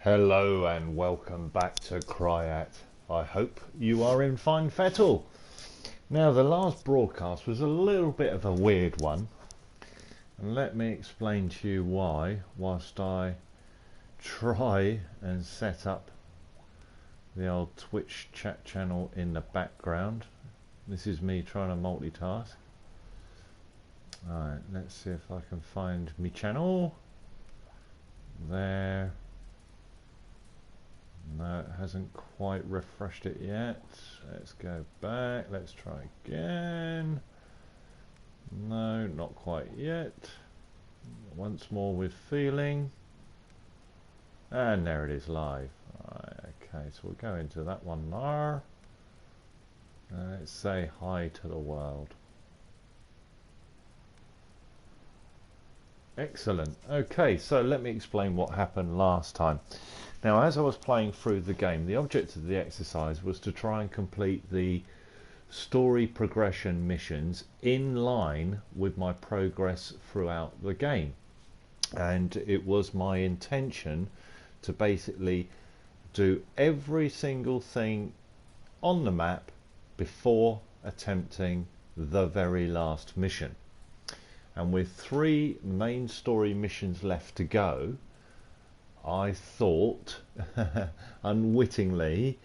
Hello and welcome back to Cryat. I hope you are in fine fettle. Now, the last broadcast was a little bit of a weird one, and let me explain to you why whilst I try and set up the old Twitch chat channel in the background. This is me trying to multitask. Alright, let's see if I can find my channel. There. No, it hasn't quite refreshed it yet. Let's go back. Let's try again. No, not quite yet. Once more with feeling. And there it is live. Right, okay, so we'll go into that one now. Let's say hi to the world. Excellent. Okay, so let me explain what happened last time. Now, as I was playing through the game, the object of the exercise was to try and complete the story progression missions in line with my progress throughout the game. And it was my intention to basically do every single thing on the map before attempting the very last mission. And with 3 main story missions left to go, I thought, unwittingly,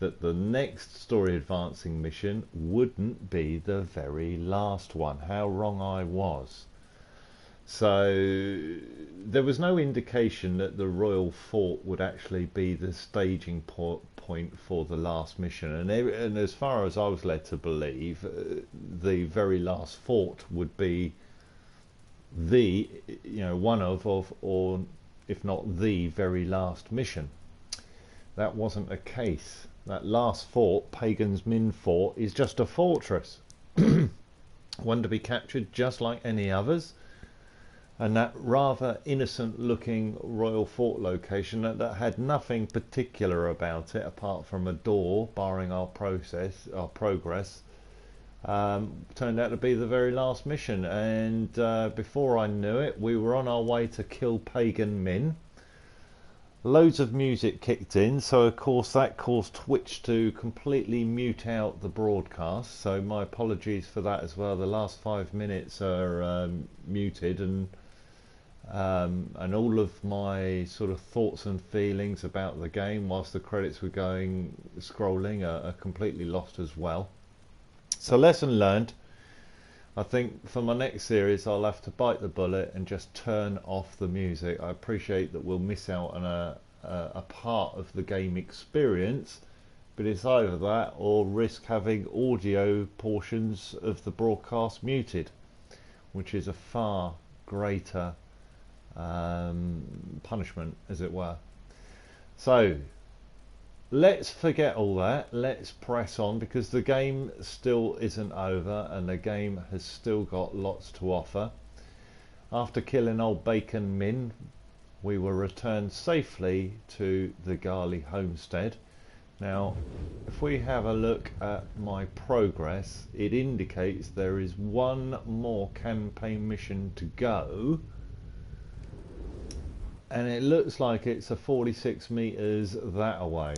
that the next story advancing mission wouldn't be the very last one. How wrong I was. So there was no indication that the Royal Fort would actually be the staging point for the last mission. And as far as I was led to believe, the very last fort would be the, one of, or if not the very last mission. That wasn't the case. That last fort, Pagan's Min Fort, is just a fortress. One to be captured just like any others. And that rather innocent looking Royal Fort location that had nothing particular about it apart from a door barring our progress, turned out to be the very last mission. And before I knew it, we were on our way to kill Pagan Min. Loads of music kicked in, so of course that caused Twitch to completely mute out the broadcast, so my apologies for that as well. The last 5 minutes are muted, and all of my sort of thoughts and feelings about the game whilst the credits were scrolling are completely lost as well. So, lesson learned. I think for my next series I'll have to bite the bullet and just turn off the music. I appreciate that we'll miss out on a part of the game experience, but it's either that or risk having audio portions of the broadcast muted, which is a far greater punishment, as it were. So let's forget all that. Let's press on, because the game still isn't over and the game has still got lots to offer. After killing old Bacon Min, we were returned safely to the Gali homestead. Now, if we have a look at my progress, it indicates there is one more campaign mission to go. And it looks like it's a 46 meters that away.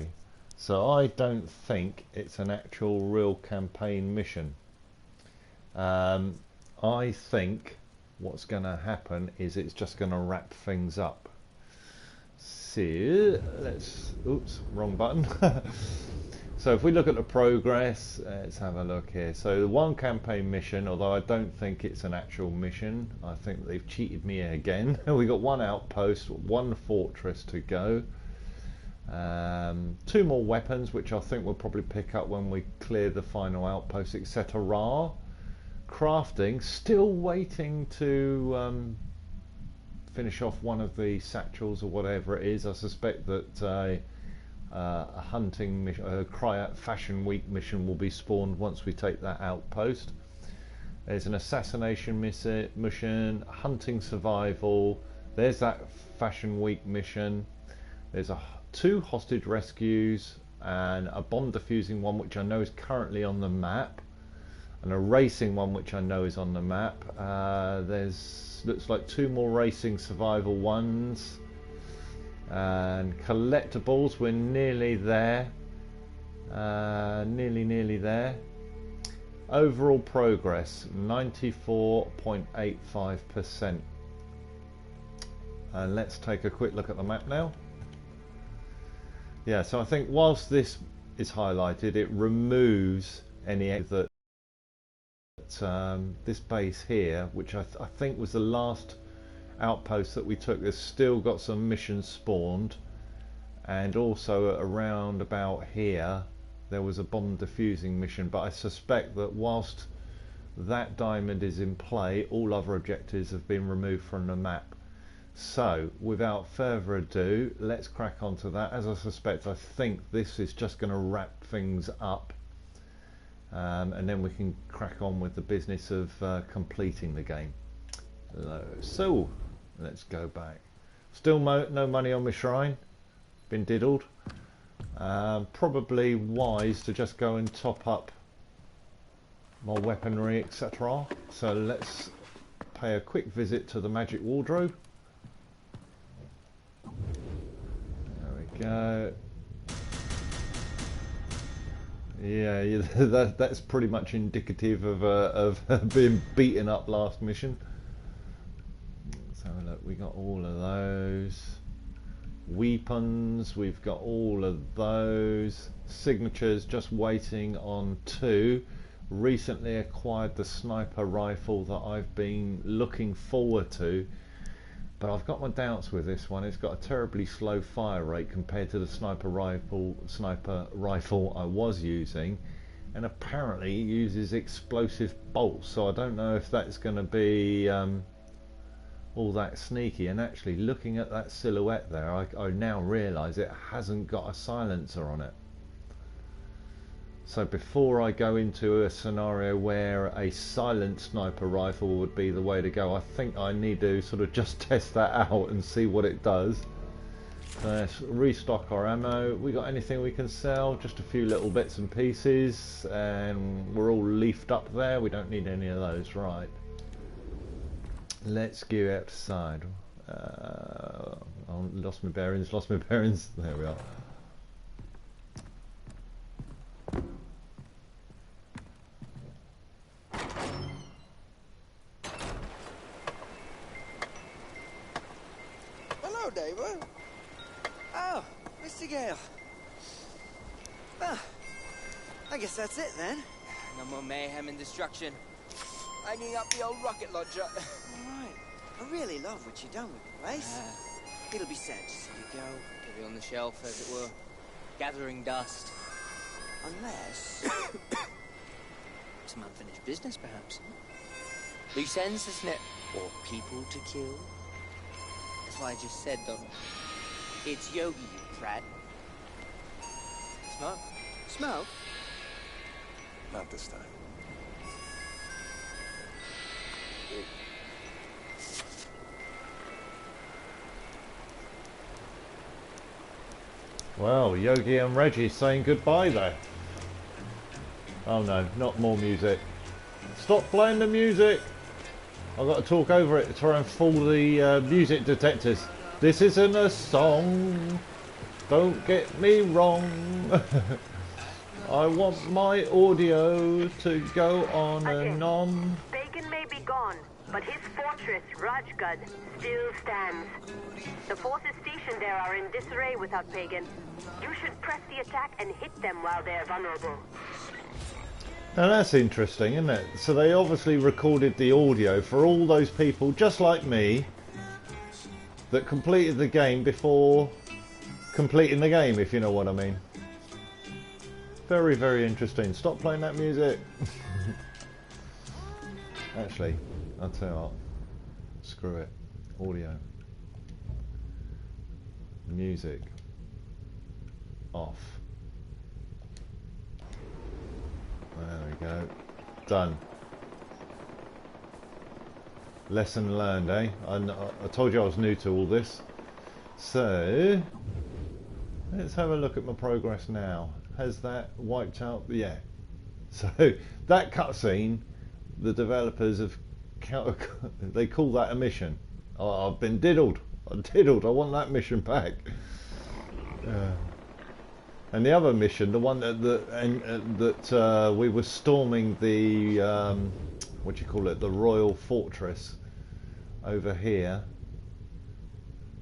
So I don't think it's an actual real campaign mission. I think what's going to happen is it's just going to wrap things up. So let's, oops, wrong button. So if we look at the progress, let's have a look here. So the one campaign mission, although I don't think it's an actual mission, I think they've cheated me again. We got 1 outpost, 1 fortress to go. 2 more weapons, which I think we'll probably pick up when we clear the final outpost, etc. Crafting, still waiting to finish off one of the satchels or whatever it is. I suspect that a hunting mission, a Cryat Fashion Week mission will be spawned once we take that outpost. There's an assassination mission, hunting survival, there's that Fashion Week mission, there's 2 hostage rescues and a bomb defusing one which I know is currently on the map, and a racing one which I know is on the map. There's looks like 2 more racing survival ones, And collectibles, we're nearly there. Nearly there. Overall progress 94.85%. And let's take a quick look at the map now. Yeah, so I think whilst this is highlighted, it removes any that this base here, which I think was the last outpost that we took, has still got some missions spawned, and also around about here there was a bomb defusing mission, but I suspect that whilst that diamond is in play, all other objectives have been removed from the map. So without further ado, let's crack on to that. As I suspect, I think this is just going to wrap things up, and then we can crack on with the business of completing the game. So let's go back. Still no money on my shrine, been diddled. Probably wise to just go and top up my weaponry, etc. So let's pay a quick visit to the magic wardrobe. There we go. Yeah, that's pretty much indicative of being beaten up last mission. Let's have a look. We got all of those. Weapons, we've got all of those. Signatures, just waiting on 2. Recently acquired the sniper rifle that I've been looking forward to, but I've got my doubts with this one. It's got a terribly slow fire rate compared to the sniper rifle I was using, and apparently it uses explosive bolts, so I don't know if that's going to be all that sneaky. And actually, looking at that silhouette there, I now realise it hasn't got a silencer on it. So before I go into a scenario where a silent sniper rifle would be the way to go, I think I need to sort of just test that out and see what it does. So let's restock our ammo. We got anything we can sell? Just a few little bits and pieces, and we're all leafed up there. We don't need any of those, right? Let's go outside. Oh, lost my bearings. There we are. Hello, David. Oh, Mr. Gale. Ah, I guess that's it then. No more mayhem and destruction. Hanging up the old rocket launcher. All right. I really love what you've done with the place. It'll be sad to see you go. It'll be on the shelf, as it were, gathering dust. Unless... Some unfinished business, perhaps. Loose ends, isn't it? Or people to kill. That's what I just said, Doc. It's Yogi, you prat. Smoke? Smoke? Not this time. Well, Yogi and Reggie saying goodbye there. Oh no, not more music. Stop playing the music! I've got to talk over it to try and fool the music detectors. This isn't a song. Don't get me wrong. I want my audio to go on and on. Pagan may be gone, but his fortress, Rajgad, still stands. The forces stationed there are in disarray without Pagan. You should press the attack and hit them while they're vulnerable. Now that's interesting, isn't it? So they obviously recorded the audio for all those people, just like me, that completed the game before completing the game, if you know what I mean. Very, very interesting. Stop playing that music. Actually, I'll tell you what. Screw it. Audio. Music. Off. There we go. Done. Lesson learned, eh? I told you I was new to all this. So, let's have a look at my progress now. Has that wiped out? Yeah. So, that cutscene, the developers have... they call that a mission. Oh, I've been diddled. I diddled. I want that mission back. And the other mission, the one that we were storming the what do you call it, the Royal Fortress over here.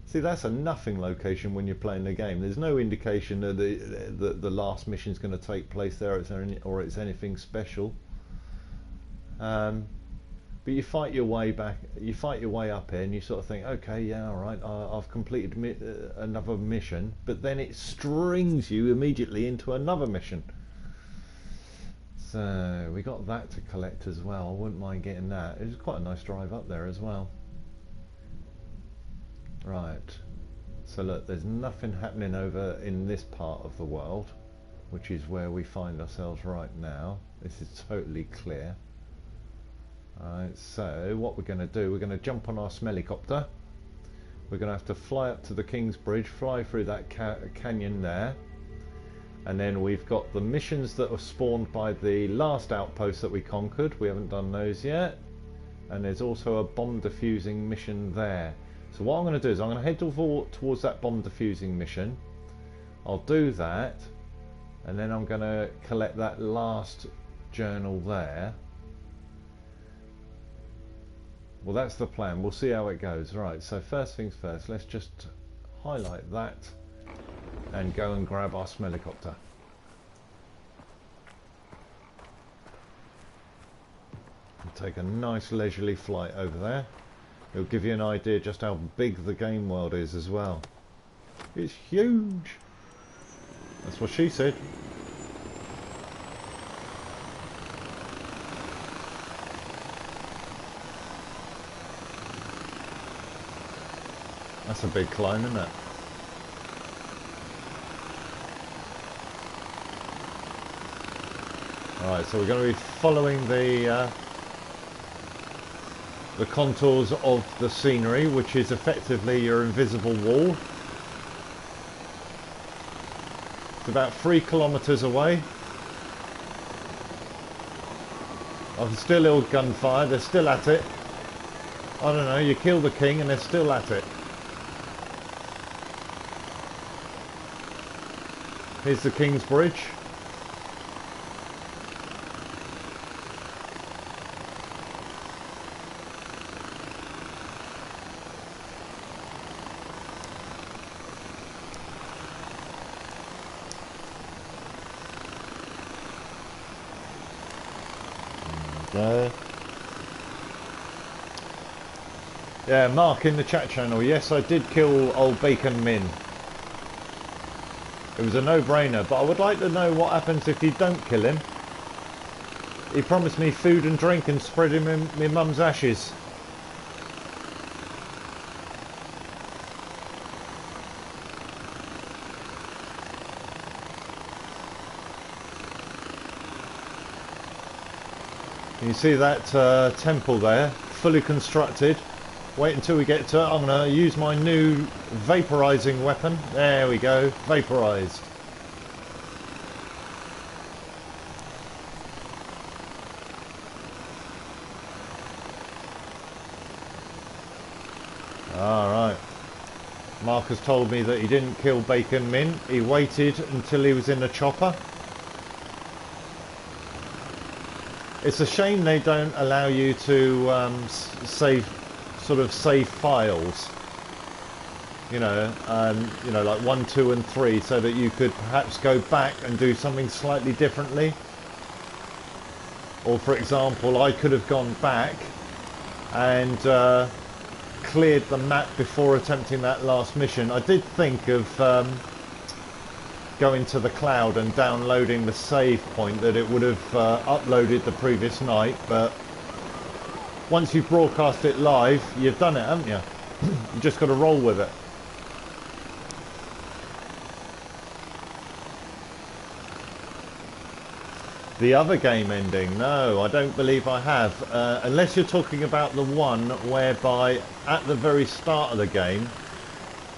See, that's a nothing location when you're playing the game. There's no indication that the last mission is going to take place there, or it's anything special. But you fight your way back. You fight your way up here, and you sort of think, okay, yeah, all right, I've completed another mission. But then it strings you immediately into another mission. So we got that to collect as well. I wouldn't mind getting that. It was quite a nice drive up there as well. Right. So look, there's nothing happening over in this part of the world, which is where we find ourselves right now. This is totally clear. Alright, so what we're going to do, we're going to jump on our smellycopter. We're going to have to fly up to the King's Bridge, fly through that canyon there. And then we've got the missions that were spawned by the last outpost that we conquered. We haven't done those yet. And there's also a bomb defusing mission there. So what I'm going to do is I'm going to head towards that bomb defusing mission. I'll do that. And then I'm going to collect that last journal there. Well, that's the plan. We'll see how it goes. Right, so first things first, let's just highlight that and go and grab our smellycopter. Take a nice leisurely flight over there. It'll give you an idea just how big the game world is as well. It's huge. That's what she said. That's a big climb, isn't it? Alright, so we're going to be following the contours of the scenery, which is effectively your invisible wall. It's about 3 kilometers away. I've still little gunfire, they're still at it. I don't know, you kill the king and they're still at it. Here's the King's Bridge. There. Yeah, Mark in the chat channel. Yes, I did kill old Bacon Min. It was a no-brainer, but I would like to know what happens if you don't kill him. He promised me food and drink and spread him in my mum's ashes. Can you see that temple there, fully constructed? Wait until we get to it. I'm going to use my new vaporizing weapon. There we go, vaporized. Alright. Mark has told me that he didn't kill Bacon Min. He waited until he was in the chopper. It's a shame they don't allow you to save files, you know, like 1, 2 and 3, so that you could perhaps go back and do something slightly differently. Or for example, I could have gone back and cleared the map before attempting that last mission. I did think of going to the cloud and downloading the save point that it would have uploaded the previous night, but once you've broadcast it live, you've done it, haven't you? You just got to roll with it. The other game ending? No, I don't believe I have. Unless you're talking about the one whereby at the very start of the game,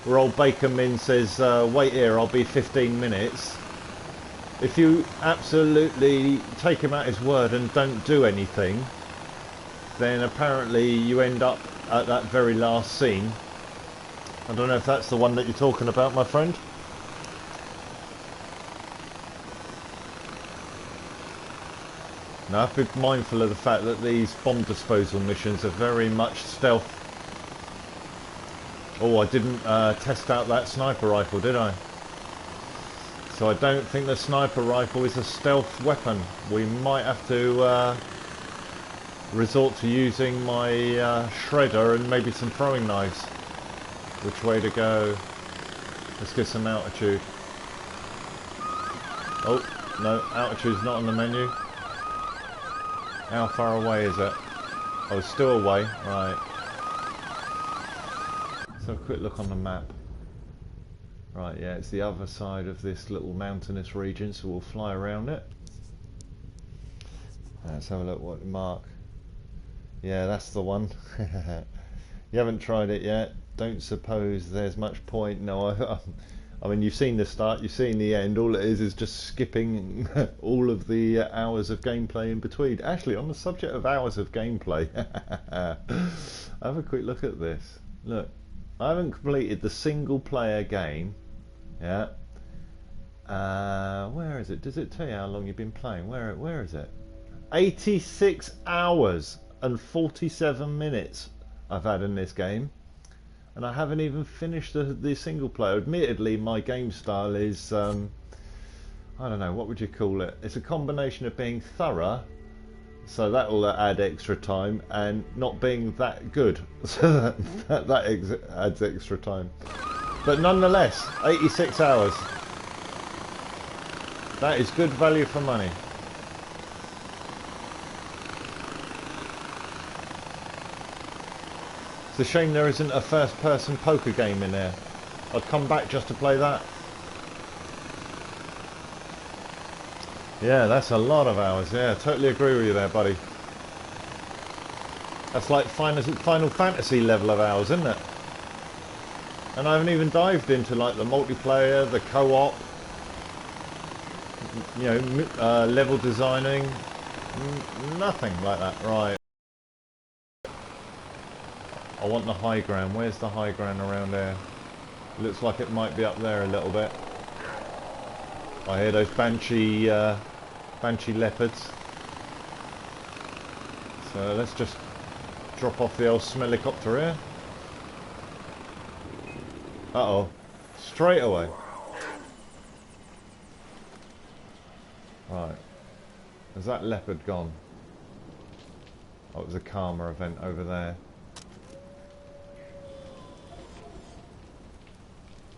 where old Bacon Min says, wait here, I'll be 15 minutes. If you absolutely take him at his word and don't do anything, then apparently you end up at that very last scene I don't know if that's the one that you're talking about, my friend. Now, I have to be mindful of the fact that these bomb disposal missions are very much stealth. Oh, I didn't test out that sniper rifle, did I? So I don't think the sniper rifle is a stealth weapon. We might have to resort to using my shredder and maybe some throwing knives. Which way to go? Let's get some altitude. Oh, no, altitude's not on the menu. How far away is it? Oh, it's still away. Right. Let's have a quick look on the map. Right, yeah, it's the other side of this little mountainous region, so we'll fly around it. Let's have a look what mark. Yeah, that's the one. You haven't tried it yet. Don't suppose there's much point. No, I mean, you've seen the start, you've seen the end. All it is just skipping all of the hours of gameplay in between. Actually, on the subject of hours of gameplay, have a quick look at this. Look, I haven't completed the single player game. Yeah. Where is it? Does it tell you how long you've been playing? Where is it? 86 hours and 47 minutes I've had in this game. And I haven't even finished the single player. Admittedly, my game style is, I don't know, what would you call it? It's a combination of being thorough, so that will add extra time, and not being that good, so that adds extra time. But nonetheless, 86 hours. That is good value for money. It's a shame there isn't a first-person poker game in there. I'd come back just to play that. Yeah, that's a lot of hours. Yeah, totally agree with you there, buddy. That's like Final Fantasy level of hours, isn't it? And I haven't even dived into like the multiplayer, the co-op, you know, level designing, nothing like that. Right. I want the high ground. Where's the high ground around there? Looks like it might be up there a little bit. I hear those banshee leopards. So let's just drop off the old smellicopter here. Uh-oh. Straight away. Right. Has that leopard gone? Oh, it was a karma event over there.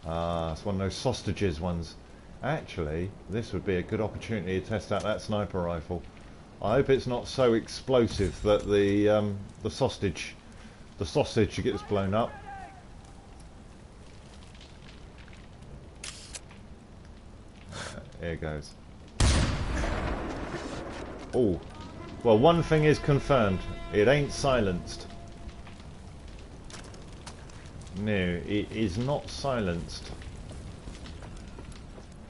Ah, it's one of those sausages ones. Actually, this would be a good opportunity to test out that sniper rifle. I hope it's not so explosive that the sausage gets blown up. Here goes. Oh, well, one thing is confirmed: it ain't silenced. No, it is not silenced.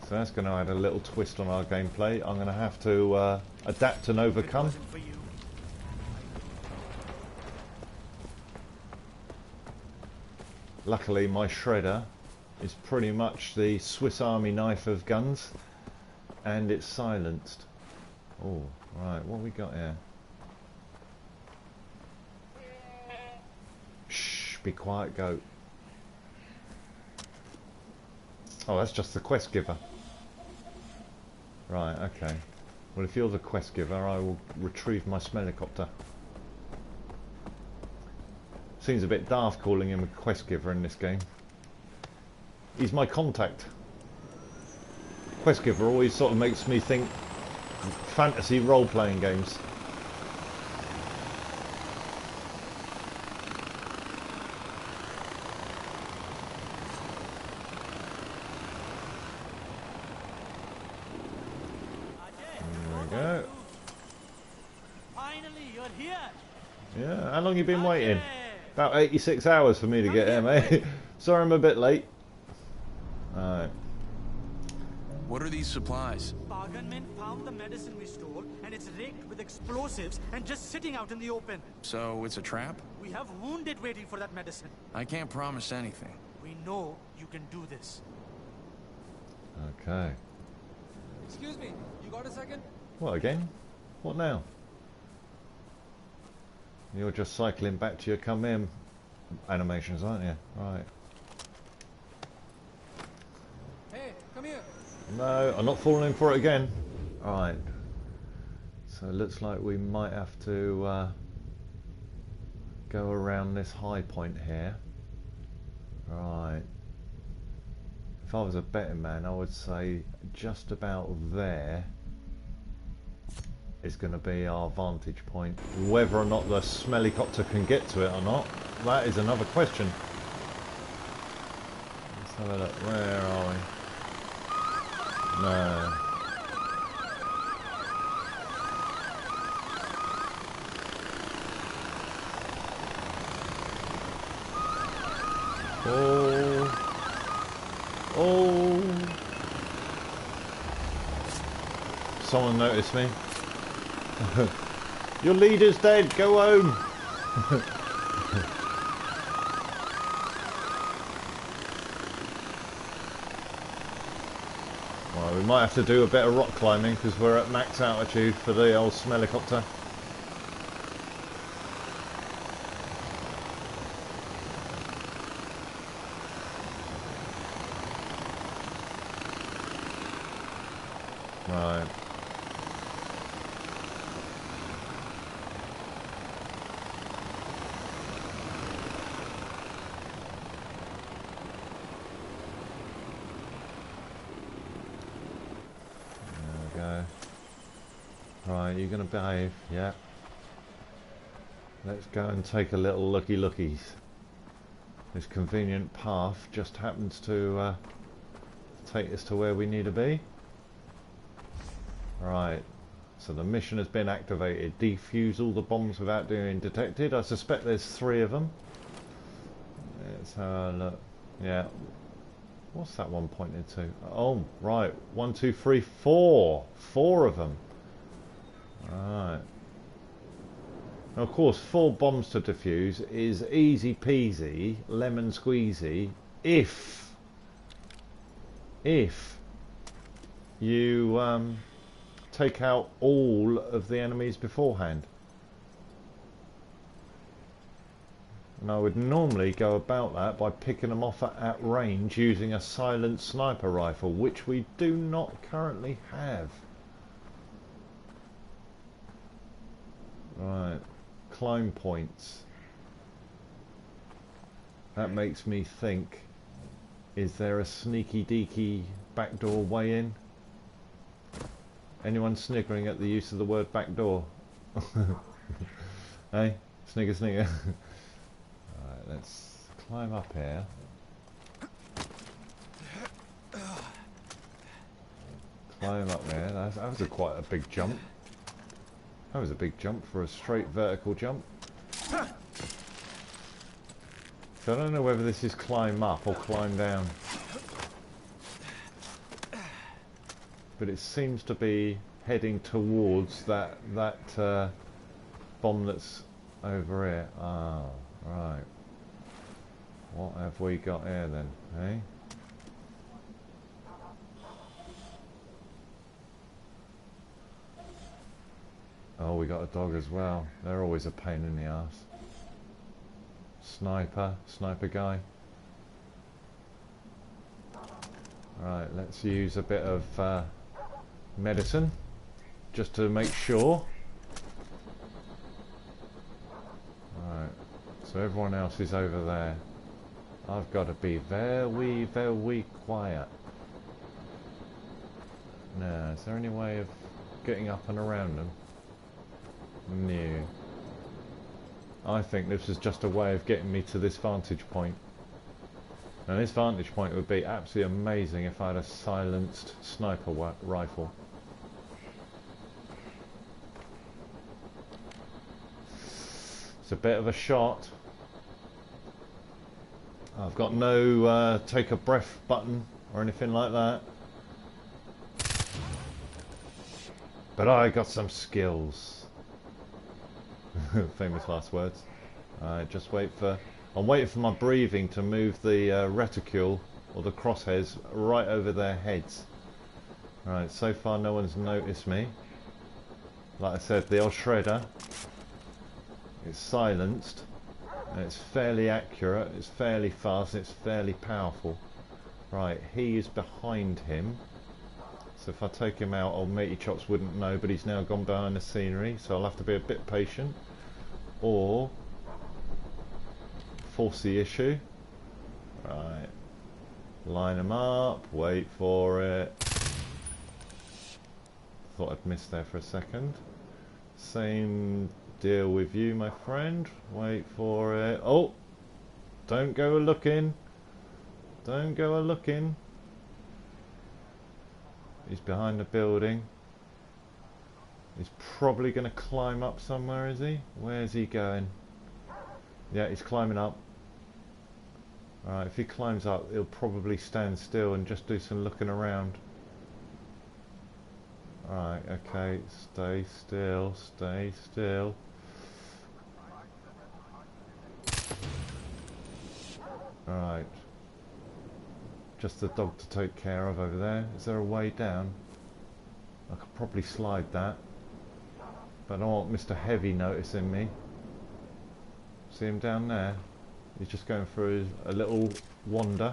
So that's going to add a little twist on our gameplay. I'm going to have to adapt and overcome. Luckily, my shredder is pretty much the Swiss Army knife of guns, and it's silenced. Oh, right, what have we got here? Shh, be quiet, goat. Oh, that's just the quest giver. Right, okay. Well, if you're the quest giver, I will retrieve my smellicopter. Seems a bit daft calling him a quest giver in this game. He's my contact. Quest giver always sort of makes me think fantasy role-playing games. Yeah, how long you been waiting? About 86 hours for me to get here, mate. Sorry I'm a bit late. Alright. What are these supplies? Bargain men found the medicine we stole, and it's rigged with explosives and just sitting out in the open. So it's a trap? We have wounded waiting for that medicine. I can't promise anything. We know you can do this. Okay. Excuse me, you got a second? What again? What now? You're just cycling back to your come in animations, aren't you? Right. Hey, come here. No, I'm not falling in for it again. Alright. So it looks like we might have to go around this high point here. Right. If I was a betting man, I would say just about there is going to be our vantage point. Whether or not the smellycopter can get to it or not, that is another question. Let's have a look. Where are we? No. Oh. Oh. Someone noticed me. Your leader's dead, go home. Well, we might have to do a bit of rock climbing because we're at max altitude for the old smellicopter. Right. There we go. Right, you're going to behave, yeah. Let's go and take a little looky-lookies. This convenient path just happens to take us to where we need to be. Right, so the mission has been activated. Defuse all the bombs without being detected. I suspect there's 3 of them. Let's have a look. Yeah. What's that one pointed to? Oh, right. 1, 2, 3, 4. 4 of them. Right. Now, of course, 4 bombs to defuse is easy peasy, lemon squeezy, if you take out all of the enemies beforehand. And I would normally go about that by picking them off at range using a silent sniper rifle, which we do not currently have. Right, climb points. That makes me think, is there a sneaky deaky backdoor way in? Anyone sniggering at the use of the word backdoor? Hey, snigger snigger. Alright, let's climb up here. Climb up there. That was quite a big jump. That was a big jump for a straight vertical jump. So I don't know whether this is climb up or climb down. But it seems to be heading towards that bomb that's over here. Ah, right. What have we got here then, eh? Oh, we got a dog as well. They're always a pain in the ass. Sniper guy. Right, let's use a bit of medicine just to make sure. Right, so everyone else is over there. I've got to be very, very quiet. Now, is there any way of getting up and around them? No. I think this is just a way of getting me to this vantage point. Now this vantage point would be absolutely amazing if I had a silenced sniper rifle. It's a bit of a shot. I've got no take a breath button or anything like that. But I got some skills. Famous last words. Alright, just wait for... I'm waiting for my breathing to move the reticule or the crosshairs right over their heads. Right, so far no one's noticed me. Like I said, the old shredder, it's silenced, and it's fairly accurate, it's fairly fast, it's fairly powerful. Right, he is behind him. So if I take him out, old Matey Chops wouldn't know, but he's now gone behind the scenery, so I'll have to be a bit patient. Or force the issue. Right. Line him up, wait for it. Thought I'd missed there for a second. Same deal with you, my friend. Wait for it. Oh! Don't go a-looking. Don't go a-looking. He's behind the building. He's probably going to climb up somewhere, is he? Where's he going? Yeah, he's climbing up. Alright, if he climbs up, he'll probably stand still and just do some looking around. Alright, okay, stay still, stay still. Alright. Just the dog to take care of over there. Is there a way down? I could probably slide that. But I don't want Mr. Heavy noticing me. See him down there? He's just going through a little wander.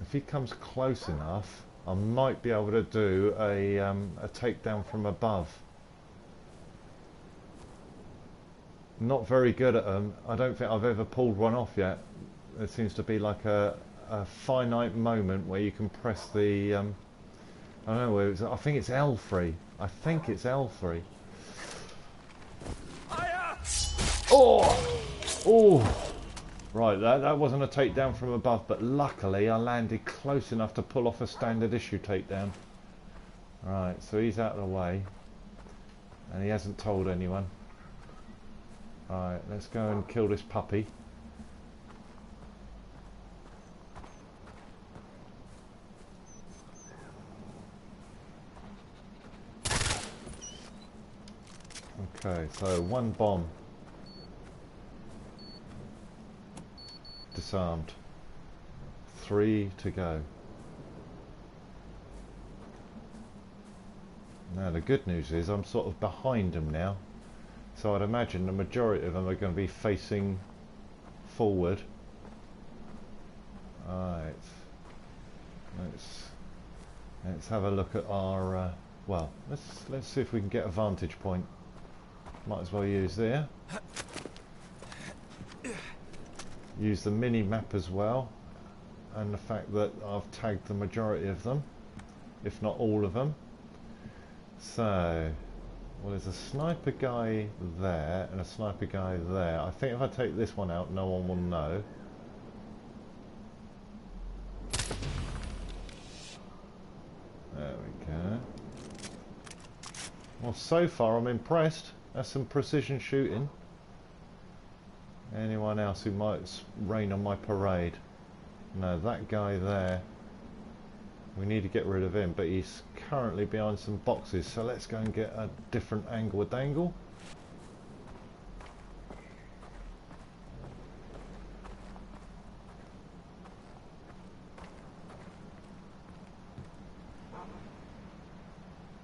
If he comes close enough, I might be able to do a takedown from above. Not very good at them. I don't think I've ever pulled one off yet. There seems to be like a finite moment where you can press the I don't know where it's, I think it's L3. I think it's L3. Oh! Oh! Right, that wasn't a takedown from above, but luckily I landed close enough to pull off a standard issue takedown. Right, so he's out of the way. And he hasn't told anyone. Right, let's go and kill this puppy. Okay, so one bomb. Disarmed. 3 to go. Now the good news is I'm sort of behind them now, so I'd imagine the majority of them are going to be facing forward. Alright, let's have a look at our well, let's see if we can get a vantage point. Might as well use there. Use the mini map as well, and the fact that I've tagged the majority of them, if not all of them. So, well, there's a sniper guy there and a sniper guy there. I think if I take this one out, no one will know. There we go. Well, so far I'm impressed. That's some precision shooting. Anyone else who might rain on my parade? No, that guy there. We need to get rid of him, but he's currently behind some boxes, so let's go and get a different angle with dangle.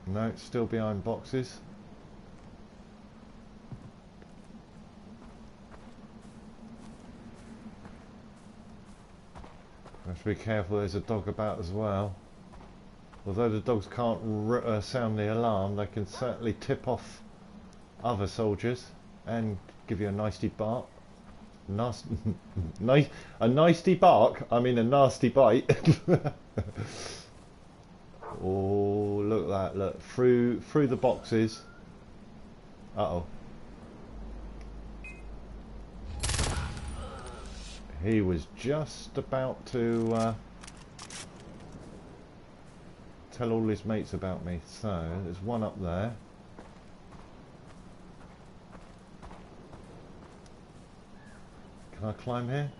No, it's still behind boxes. Have to be careful, there's a dog about as well. Although the dogs can't sound the alarm, they can certainly tip off other soldiers and give you a nasty bark. A nasty bark? I mean a nasty bite. Oh, look at that, look, through the boxes. Uh-oh. He was just about to tell all his mates about me. So, there's one up there. Can I climb here?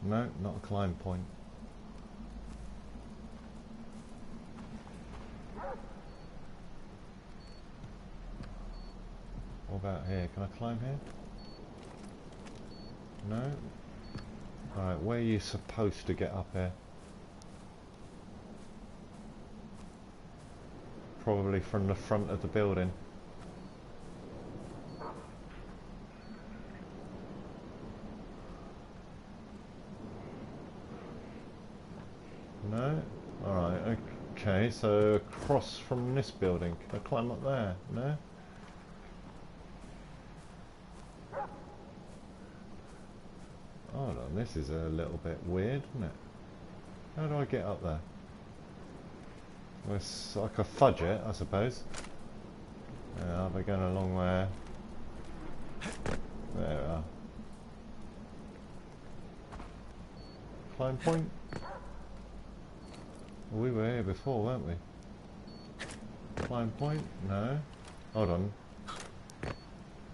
No, not a climb point. What about here? Can I climb here? No? Alright, where are you supposed to get up here? Probably from the front of the building. No? Alright, okay, so across from this building. Can I climb up there? No? Hold on, this is a little bit weird, isn't it? How do I get up there? Well, I could fudge it, I suppose. Yeah, we're going along there. There we are. Climb point? Well, we were here before, weren't we? Climb point? No. Hold on.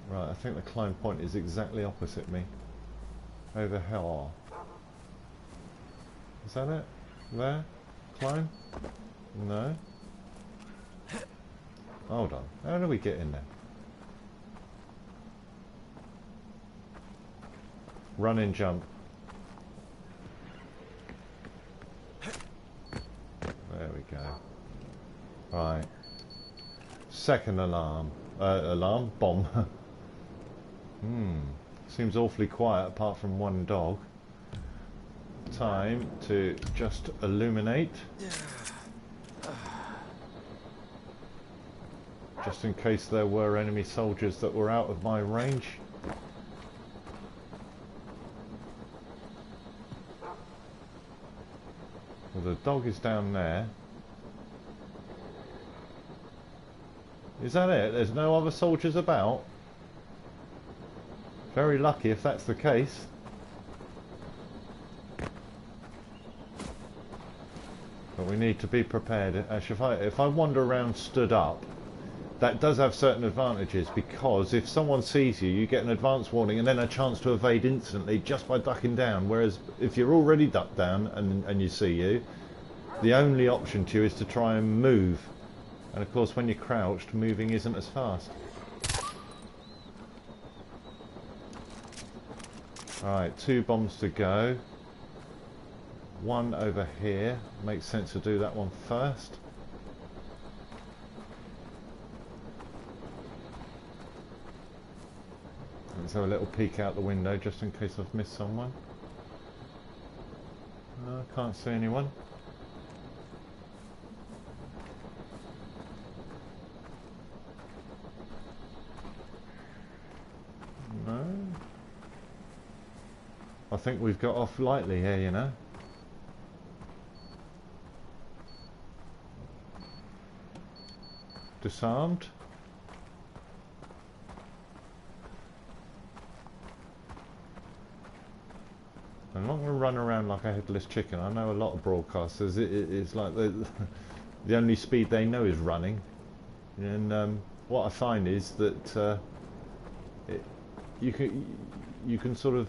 Right, I think the climb point is exactly opposite me. Over here. Is that it? There? Climb? No. Hold on. How do we get in there? Run and jump. There we go. Right. Second alarm. Bomb. Seems awfully quiet apart from one dog. Time to just illuminate. Just in case there were enemy soldiers that were out of my range. Well, the dog is down there. Is that it? There's no other soldiers about? Very lucky if that's the case. But we need to be prepared. Actually, if I wander around stood up, that does have certain advantages, because if someone sees you, you get an advance warning and then a chance to evade instantly just by ducking down. Whereas if you're already ducked down and you see you, the only option to you is to try and move. And of course, when you're crouched, moving isn't as fast. Alright, 2 bombs to go. One over here. Makes sense to do that one first. Let's have a little peek out the window just in case I've missed someone. No, I can't see anyone. No. I think we've got off lightly here, you know. Disarmed. I'm not going to run around like a headless chicken. I know a lot of broadcasters. It's like the only speed they know is running. And what I find is that you can sort of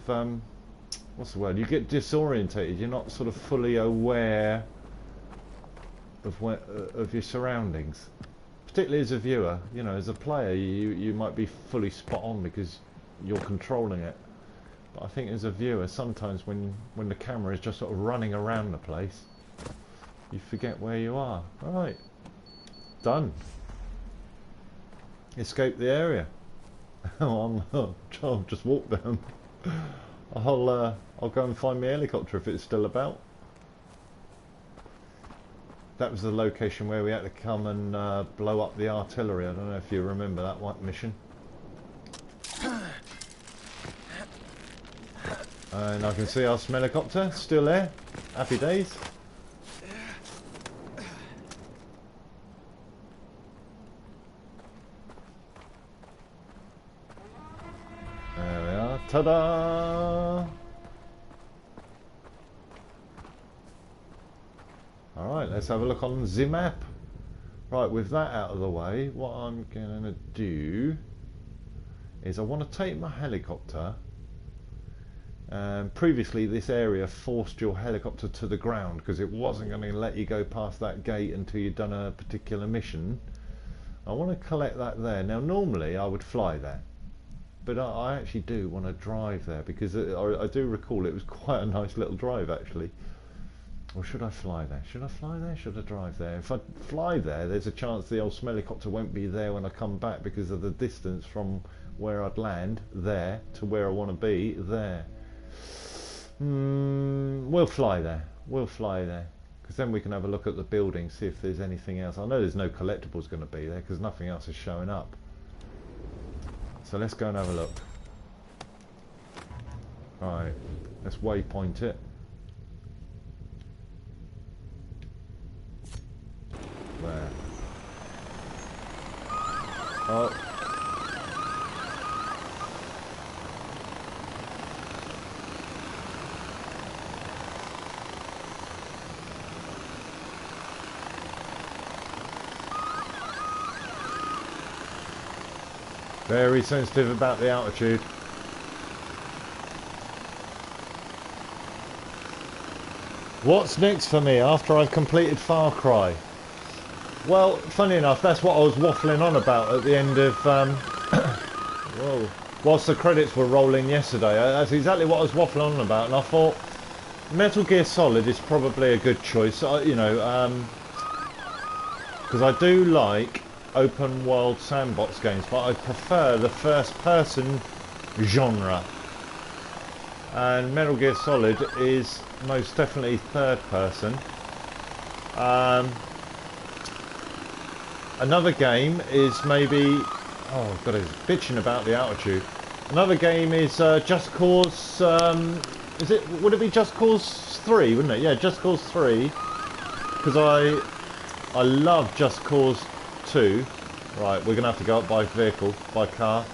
what's the word? You get disorientated. You're not sort of fully aware of your surroundings. Particularly as a viewer, you know, as a player, you might be fully spot on because you're controlling it. But I think as a viewer, sometimes when the camera is just sort of running around the place, you forget where you are. Right, done. Escape the area. I'll just walk down. I'll go and find my helicopter if it's still about. That was the location where we had to come and blow up the artillery. I don't know if you remember that one mission. And I can see our helicopter still there. Happy days. There we are. Ta-da! Alright, let's have a look on the map. Right, with that out of the way, what I'm going to do is I want to take my helicopter. Previously this area forced your helicopter to the ground because it wasn't going to let you go past that gate until you'd done a particular mission. I want to collect that there. Now normally I would fly there, but I actually do want to drive there because I do recall it was quite a nice little drive actually. Or should I fly there? Should I fly there? Should I drive there? If I fly there, there's a chance the old smellycopter won't be there when I come back because of the distance from where I'd land there to where I want to be there. We'll fly there. We'll fly there. Because then we can have a look at the building, see if there's anything else. I know there's no collectibles going to be there because nothing else is showing up. So let's go and have a look. Alright, let's waypoint it. There. Oh. Very sensitive about the altitude. What's next for me after I've completed Far Cry? Well, funny enough, that's what I was waffling on about at the end of... whoa. Whilst the credits were rolling yesterday. That's exactly what I was waffling on about, and I thought Metal Gear Solid is probably a good choice, you know, because I do like open world sandbox games, but I prefer the first person genre, and Metal Gear Solid is most definitely third person. Another game is maybe, oh god, it's bitching about the altitude. Another game is Just Cause, would it be Just Cause 3, wouldn't it? Yeah, Just Cause 3, because I love Just Cause 2. Right, we're going to have to go up by vehicle, by car.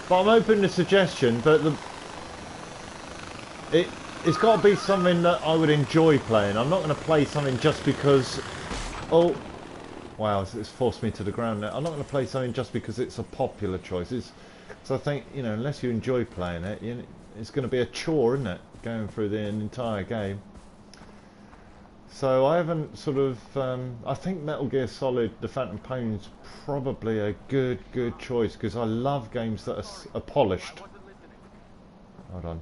But I'm open to suggestion, but it's got to be something that I would enjoy playing. I'm not going to play something just because... Oh, wow, it's forced me to the ground now. I'm not going to play something just because it's a popular choice. So I think, you know, unless you enjoy playing it, it's going to be a chore, isn't it? Going through the entire game. So I haven't sort of, I think Metal Gear Solid, The Phantom Pain's probably a good choice because I love games that are polished. Hold on.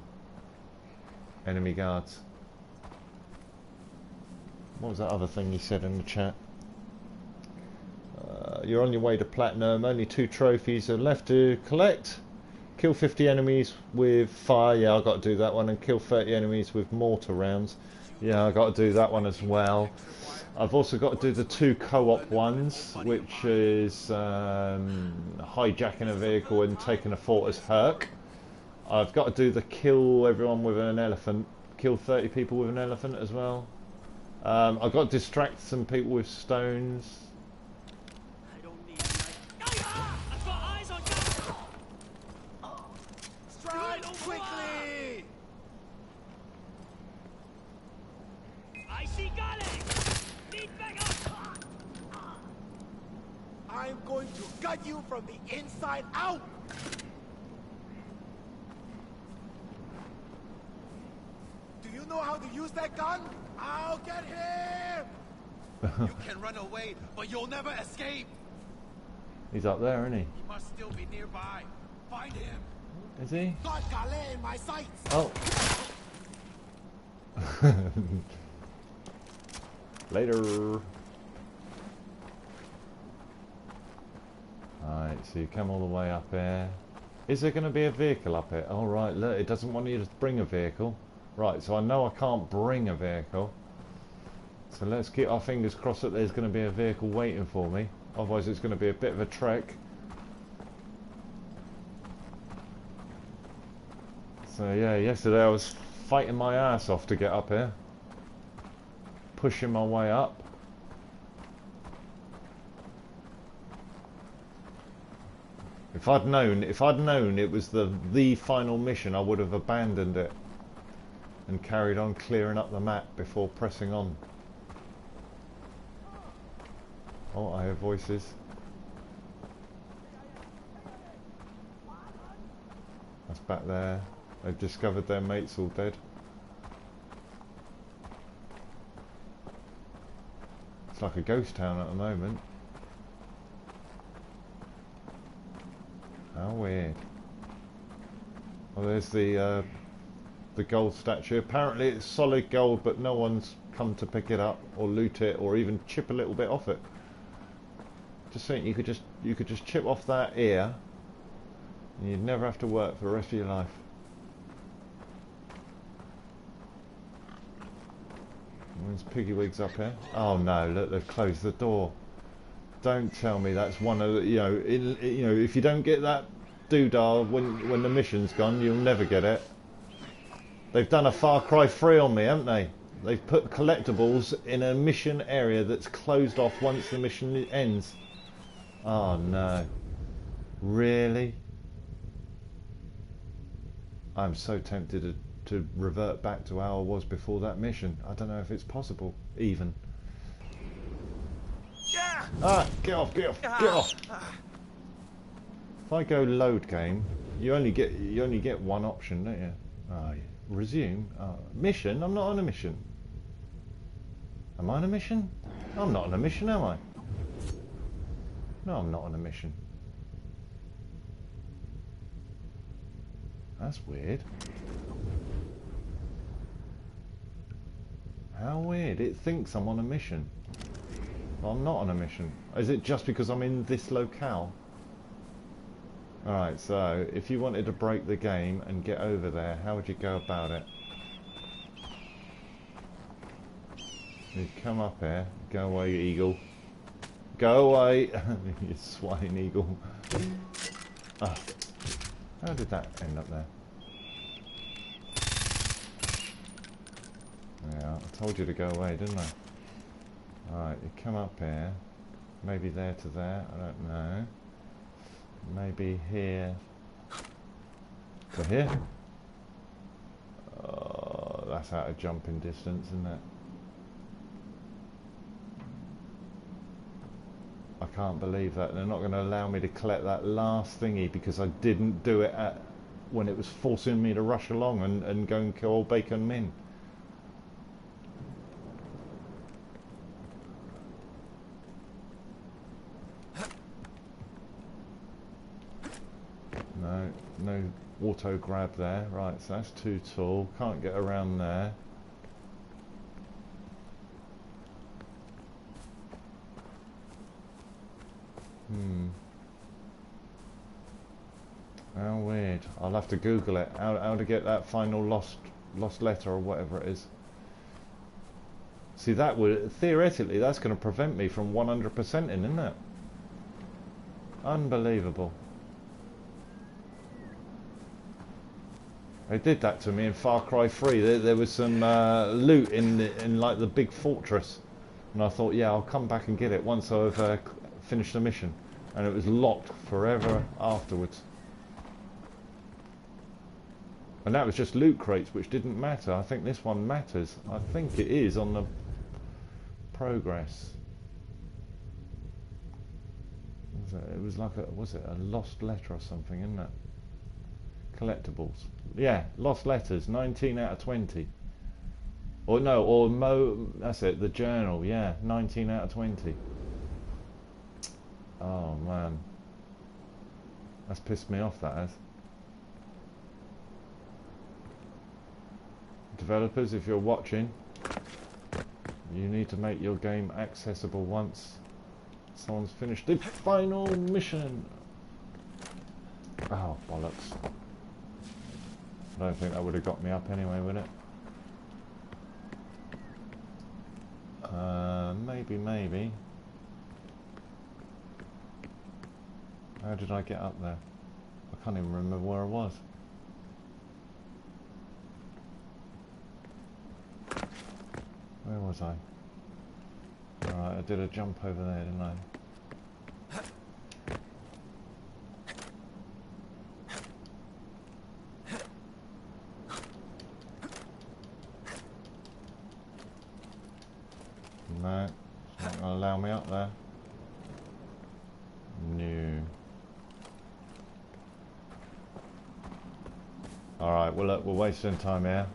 Enemy guards. What was that other thing you said in the chat? You're on your way to platinum, only 2 trophies are left to collect. Kill 50 enemies with fire, yeah, I've got to do that one, and kill 30 enemies with mortar rounds. Yeah, I've got to do that one as well. I've also got to do the 2 co-op ones, which is hijacking a vehicle and taking a fort as Herc. I've got to do the kill everyone with an elephant, kill 30 people with an elephant as well. I've got to distract some people with stones. I don't need I've got eyes on you. Strike quickly! I see Gale. Need backup. I'm going to gut you from the inside out! Do you know how to use that gun? I'll get him! You can run away, but you'll never escape. He's up there, isn't he? He must still be nearby. Find him. Is he? Got Gale in my sights! Oh. Later. Alright, so you come all the way up here. Is there going to be a vehicle up here? Oh right, look, it doesn't want you to bring a vehicle. Right, so I know I can't bring a vehicle. So let's keep our fingers crossed that there's going to be a vehicle waiting for me. Otherwise it's going to be a bit of a trek. So yeah, yesterday I was fighting my ass off to get up here. Pushing my way up. If I'd known it was the final mission, I would have abandoned it and carried on clearing up the map before pressing on. Oh, I hear voices. That's back there. They've discovered their mates all dead. It's like a ghost town at the moment. How weird. Well, there's the gold statue. Apparently it's solid gold, but no one's come to pick it up or loot it or even chip a little bit off it. Just saying, you could just chip off that ear, and you'd never have to work for the rest of your life. There's Piggywigs up here. Oh no! Look, they've closed the door. Don't tell me that's one of the, if you don't get that doodah when the mission's gone, you'll never get it. They've done a Far Cry 3 on me, haven't they? They've put collectibles in a mission area that's closed off once the mission ends. Oh no. Really? I'm so tempted to revert back to how I was before that mission. I don't know if it's possible, even. Ah, get off, get off, get off! If I go load game, you only get one option, don't you? Oh, yeah. Resume. Mission? I'm not on a mission. Am I on a mission? I'm not on a mission, am I? No, I'm not on a mission. That's weird. How weird. It thinks I'm on a mission. Well, I'm not on a mission. Is it just because I'm in this locale? Alright, so if you wanted to break the game and get over there, how would you go about it? You come up here. Go away, eagle. Go away! You swine eagle. Oh. How did that end up there? Yeah, I told you to go away, didn't I? Alright, you come up here. Maybe there to there, I don't know. Maybe here to here. Oh, that's out of jumping distance, isn't it? I can't believe that. They're not going to allow me to collect that last thingy because I didn't do it when it was forcing me to rush along and go and kill old Bacon Min. No auto grab there. Right, so that's too tall. Can't get around there. How weird. I'll have to Google it. How to get that final lost letter or whatever it is. See, that would theoretically that's going to prevent me from 100%ing, isn't it? Unbelievable. They did that to me in Far Cry 3. There was some loot in like the big fortress, and I thought, yeah, I'll come back and get it once I've finished the mission, and it was locked forever afterwards. And that was just loot crates, which didn't matter. I think this one matters. I think it is on the progress. It was like was it a lost letter or something, isn't it? Collectibles. Yeah, lost letters, 19 out of 20. Or no, or that's it, the journal, yeah, 19 out of 20. Oh man. That's pissed me off, that has. Developers, if you're watching, you need to make your game accessible once someone's finished the final mission. Oh, bollocks. I don't think that would have got me up anyway, would it? Maybe. How did I get up there? I can't even remember where I was. Where was I? Alright, I did a jump over there, didn't I? No, it's not going to allow me up there. No. Alright, well look, we're wasting time here.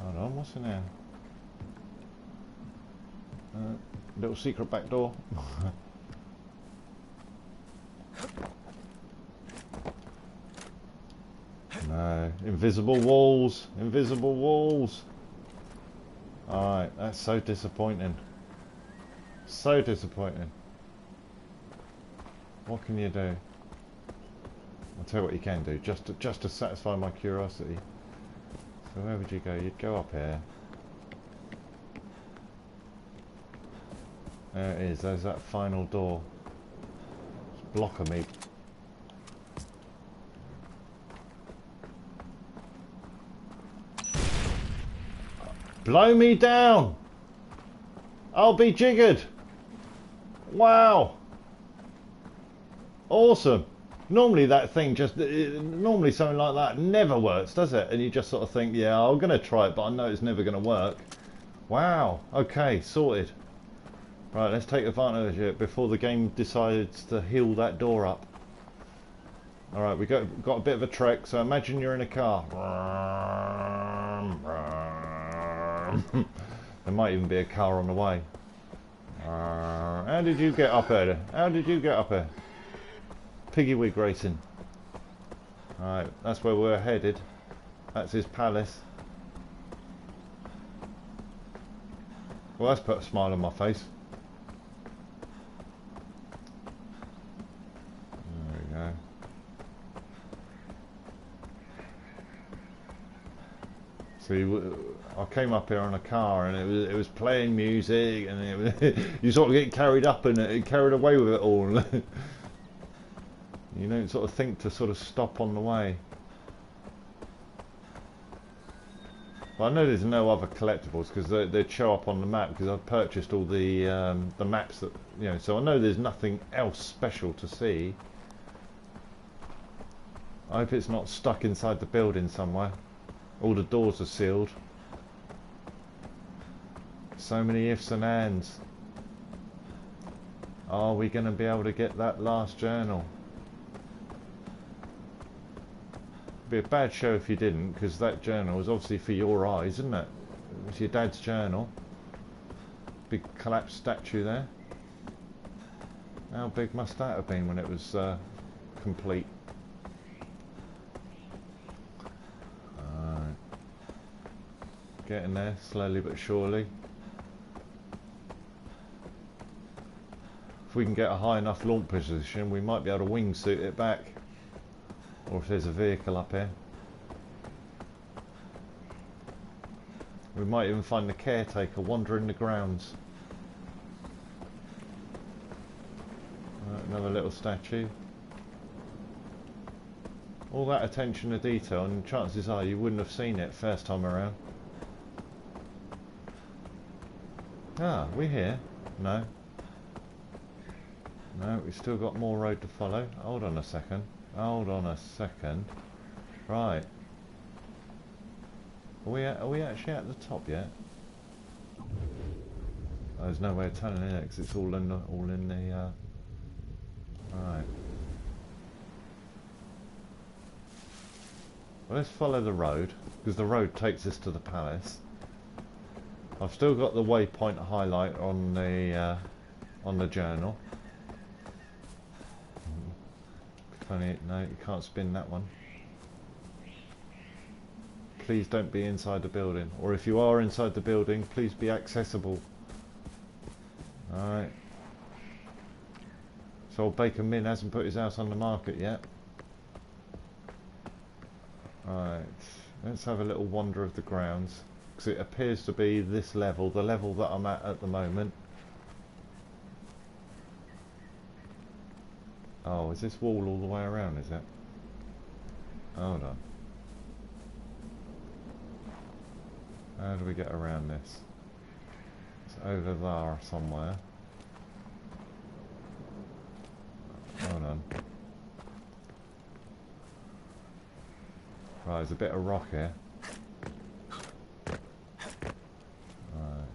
Hold on, what's in here? Little secret back door. No, invisible walls, invisible walls. Alright, that's so disappointing. So disappointing. What can you do? I'll tell you what you can do, just to satisfy my curiosity. So where would you go? You'd go up here. There it is, there's that final door. It's blocking me. Blow me down! I'll be jiggered! Wow! Awesome! Normally that thing just... normally something like that never works, does it? And you just sort of think, yeah, I'm going to try it, but I know it's never going to work. Wow! Okay, sorted. Right, let's take advantage of it before the game decides to heal that door up. Alright, we've got a bit of a trek, so imagine you're in a car. There might even be a car on the way. How did you get up here? How did you get up here? Piggywig racing. Alright, that's where we're headed. That's his palace. Well, that's put a smile on my face. There we go. See, I came up here on a car and it was playing music, and it was you sort of get carried up and carried away with it all. You don't sort of think to sort of stop on the way. But I know there's no other collectibles because they'd show up on the map because I've purchased all the maps that, you know, so I know there's nothing else special to see. I hope it's not stuck inside the building somewhere. All the doors are sealed. So many ifs and ands. Are we going to be able to get that last journal? It'd be a bad show if you didn't, because that journal is obviously for your eyes, isn't it? It's your dad's journal. Big collapsed statue there. How big must that have been when it was complete? Alright. Getting there, slowly but surely. If we can get a high enough launch position, we might be able to wingsuit it back. Or if there's a vehicle up here. We might even find the caretaker wandering the grounds. Another little statue. All that attention to detail, and chances are you wouldn't have seen it first time around. Ah, we here? No. No, we've still got more road to follow. Hold on a second. Hold on a second. Right. Are we actually at the top yet? Oh, there's no way of telling it because it's all in the right. Well, let's follow the road because the road takes us to the palace. I've still got the waypoint highlight on the journal. Funny, no, you can't spin that one. Please don't be inside the building, or if you are inside the building, please be accessible. Alright. So old Baker Min hasn't put his house on the market yet. Alright, let's have a little wander of the grounds, because it appears to be this level, the level that I'm at the moment. Oh, is this wall all the way around, is it? Hold on. How do we get around this? It's over there somewhere. Hold on. Right, there's a bit of rock here. Right,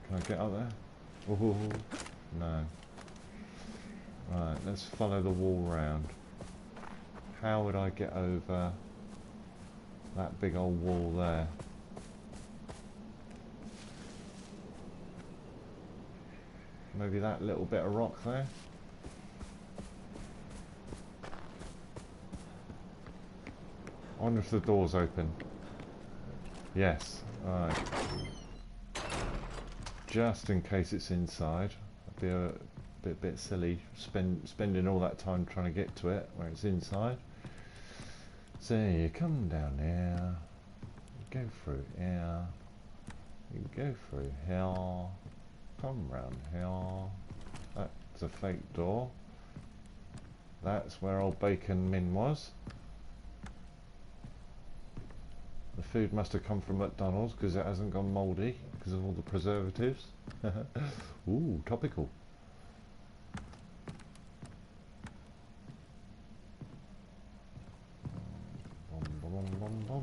can I get up there? Ooh, no. Right, let's follow the wall round. How would I get over that big old wall there? Maybe that little bit of rock there. I wonder if the door's open. Yes. Alright. Just in case it's inside. I'd be a bit silly spending all that time trying to get to it where it's inside. So you come down here. You go through here. You go through here. Come round here. That's a fake door. That's where old Bacon Min was. The food must have come from McDonald's because it hasn't gone mouldy because of all the preservatives. Ooh, topical. Bum, bum, bum, bum.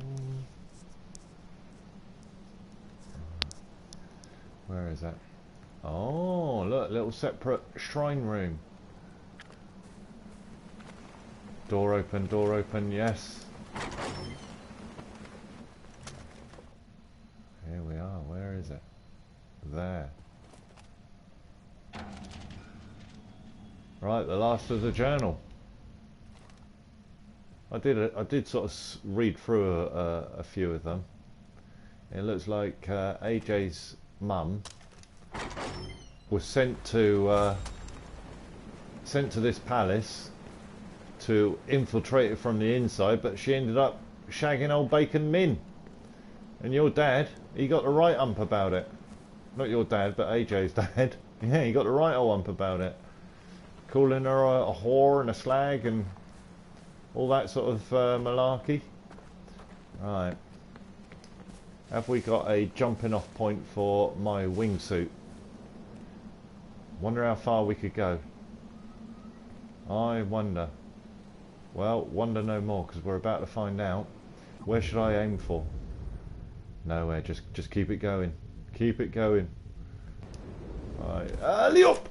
Where is that? Oh, look, little separate shrine room. Door open, yes. Here we are, where is it? There. Right, the last of the journal. I did sort of read through a few of them. It looks like AJ's mum was sent to this palace to infiltrate it from the inside, but she ended up shagging old Bacon Min. And your dad, he got the right ump about it. Not your dad, but AJ's dad. Yeah, he got the right old ump about it. Calling her a whore and a slag and all that sort of malarkey. Right. Have we got a jumping off point for my wingsuit? Wonder how far we could go. I wonder. Well, wonder no more, because we're about to find out. Where should I aim for? Nowhere, just keep it going. Keep it going. Right, alley up!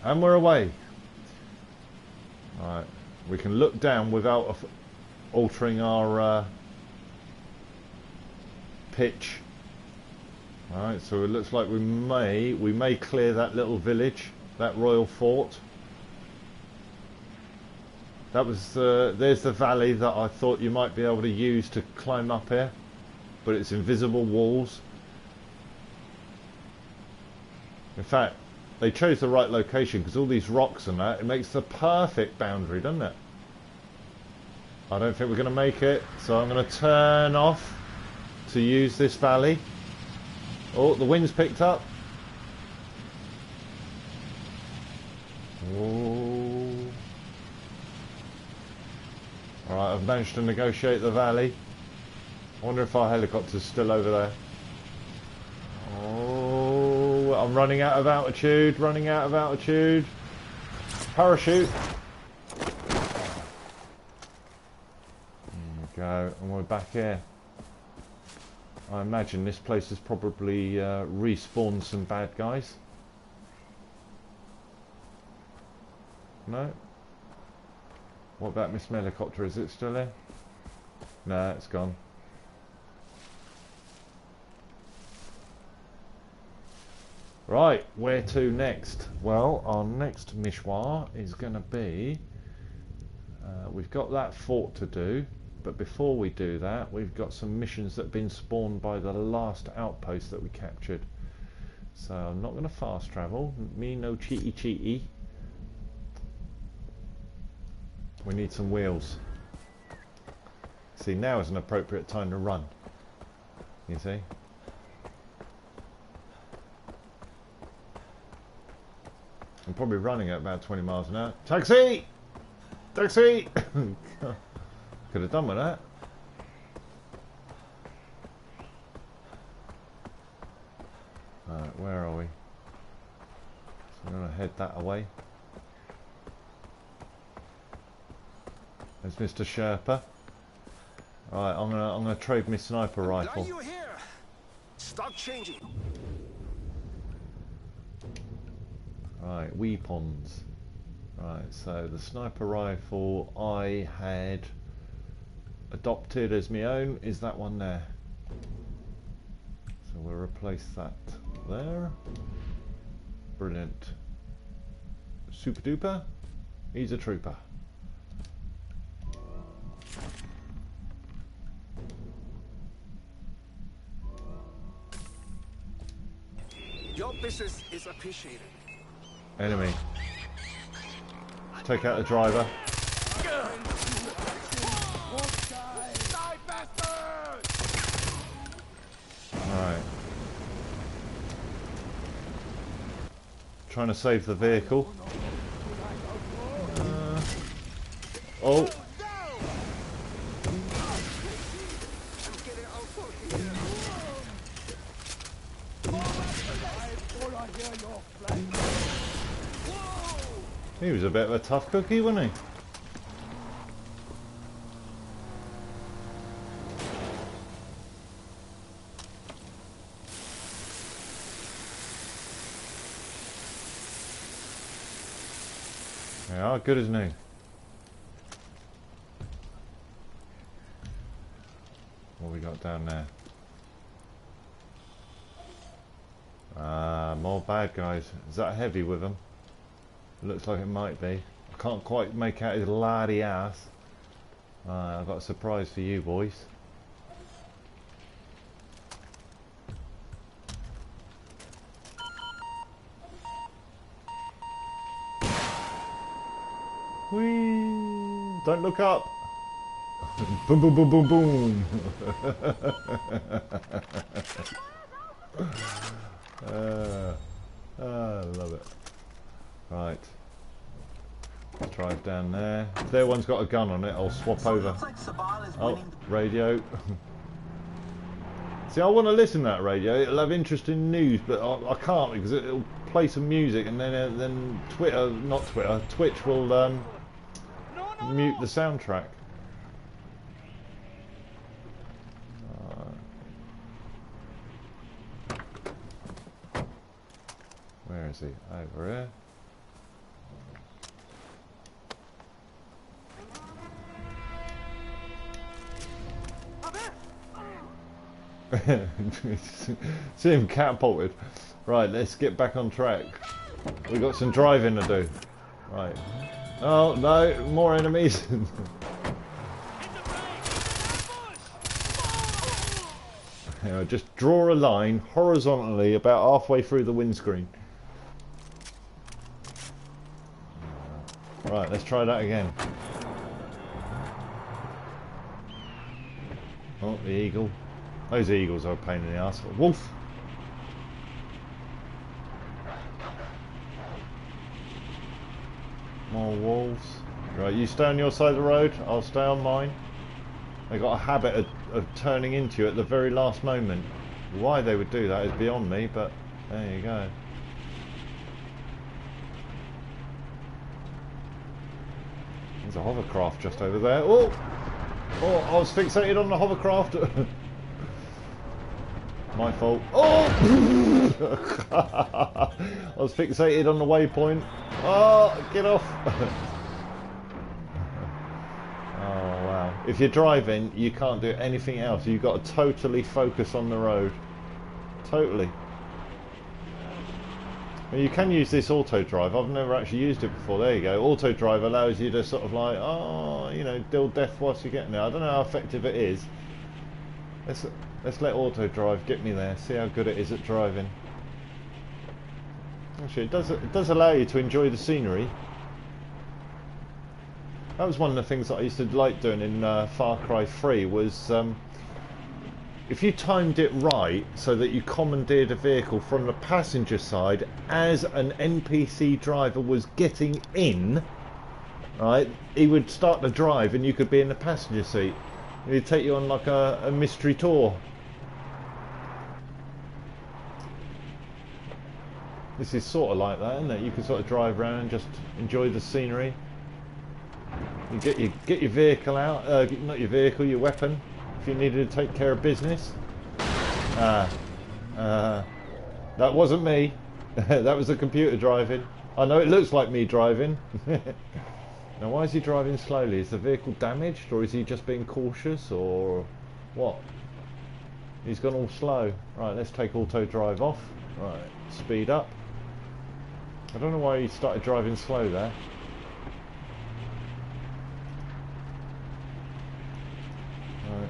And we're away. Right, we can look down without altering our pitch. Alright, so it looks like we may clear that little village, that royal fort. That was there's the valley that I thought you might be able to use to climb up here, but it's invisible walls. In fact, they chose the right location because all these rocks and that, it makes the perfect boundary, doesn't it? I don't think we're going to make it, so I'm going to turn off to use this valley. Oh, the wind's picked up. Oh. Alright, I've managed to negotiate the valley. I wonder if our helicopter's still over there. Oh, I'm running out of altitude, Parachute. There we go, and we're back here. I imagine this place has probably respawned some bad guys. No? What about Miss Helicopter? Is it still here? No, it's gone. Right, where to next? Well, our next mission is going to be... we've got that fort to do. But before we do that, we've got some missions that have been spawned by the last outpost that we captured. So I'm not going to fast travel. Me no cheaty. We need some wheels. See, now is an appropriate time to run. You see? I'm probably running at about 20 miles an hour. Taxi! Taxi! Could have done with that. Alright, where are we? So I'm going to head that away. There's Mr. Sherpa. Alright, I'm gonna trade my sniper rifle. You here? Stop changing. Right, weapons. Right, so the sniper rifle I had adopted as my own is that one there. So we'll replace that there. Brilliant. Super duper. He's a trooper. Your business is appreciated. Enemy. Take out the driver. Alright. Trying to save the vehicle. Oh. He was a bit of a tough cookie, wasn't he? Yeah, good as new. What we got down there? Ah, more bad guys. Is that heavy with them? It looks like it might be. I can't quite make out his laddie ass. I've got a surprise for you boys. Whee! Don't look up! Boom boom boom boom boom! I love it. Right. Let's drive down there. If their one's got a gun on it, I'll swap over. Oh, radio. See, I want to listen to that radio. It'll have interesting news, but I can't because it'll play some music, and then Twitch will mute the soundtrack. Where is he? Over here. See him catapulted. Right, let's get back on track. We've got some driving to do. Right. Oh no, more enemies. Just draw a line horizontally about halfway through the windscreen. Right, let's try that again. Oh, the eagle. Those eagles are a pain in the ass. Wolf! More wolves. Right, you stay on your side of the road, I'll stay on mine. They got a habit of turning into you at the very last moment. Why they would do that is beyond me, but there you go. There's a hovercraft just over there. Oh! Oh, I was fixated on the hovercraft. My fault. Oh! I was fixated on the waypoint. Oh, get off. Oh, wow. If you're driving, you can't do anything else. You've got to totally focus on the road. Totally. Well, you can use this auto drive. I've never actually used it before. There you go. Auto drive allows you to sort of like, oh, you know, deal death whilst you're getting there. I don't know how effective it is. Let's let auto drive get me there. See how good it is at driving. Actually, it does allow you to enjoy the scenery. That was one of the things that I used to like doing in Far Cry 3 was if you timed it right so that you commandeered a vehicle from the passenger side as an NPC driver was getting in, right, he would start to drive and you could be in the passenger seat. He'd take you on like a mystery tour. This is sort of like that, isn't it? You can sort of drive around and just enjoy the scenery. You get your vehicle out, not your vehicle, your weapon, if you needed to take care of business. That wasn't me. That was the computer driving. I know it looks like me driving. Now why is he driving slowly? Is the vehicle damaged, or is he just being cautious, or what? He's gone all slow. Right, let's take auto drive off. Right, speed up. I don't know why he started driving slow there. Right.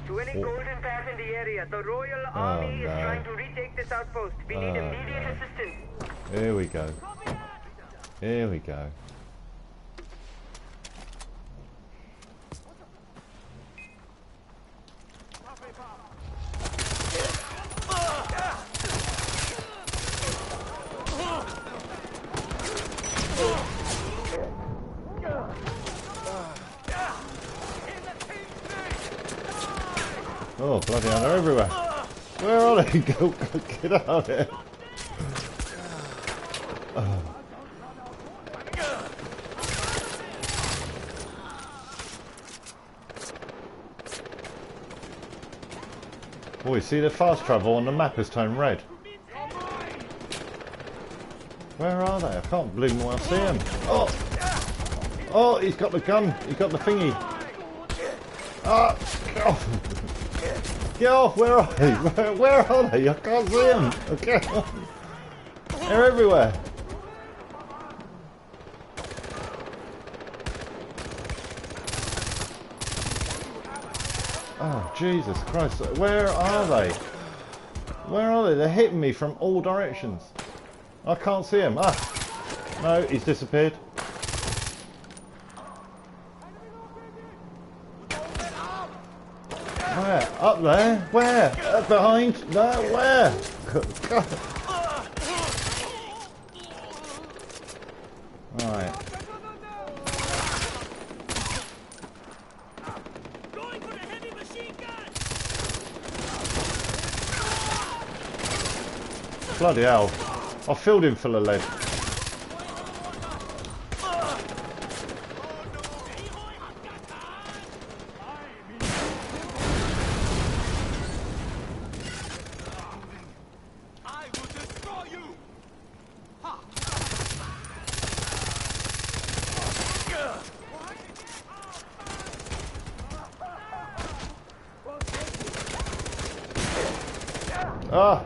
To any golden path in the area, the Royal Army is trying to retake this outpost. We need immediate assistance. Here we go. Here we go. Oh, bloody hell, they're everywhere. Where are they? Go, get out of here. Oh, you see the fast travel on the map is turned red. Where are they? I can't bloom well see them. Oh! Oh, he's got the gun. He's got the thingy. Ah! Get off! Get off! Where are they? Where are they? I can't see them. Okay. They're everywhere. Oh, Jesus Christ. Where are they? Where are they? They're hitting me from all directions. I can't see him. Ah! No, he's disappeared. Where? Up there? Where? Up behind? No, where? Right. Bloody hell. I filled him full of lead. Ah!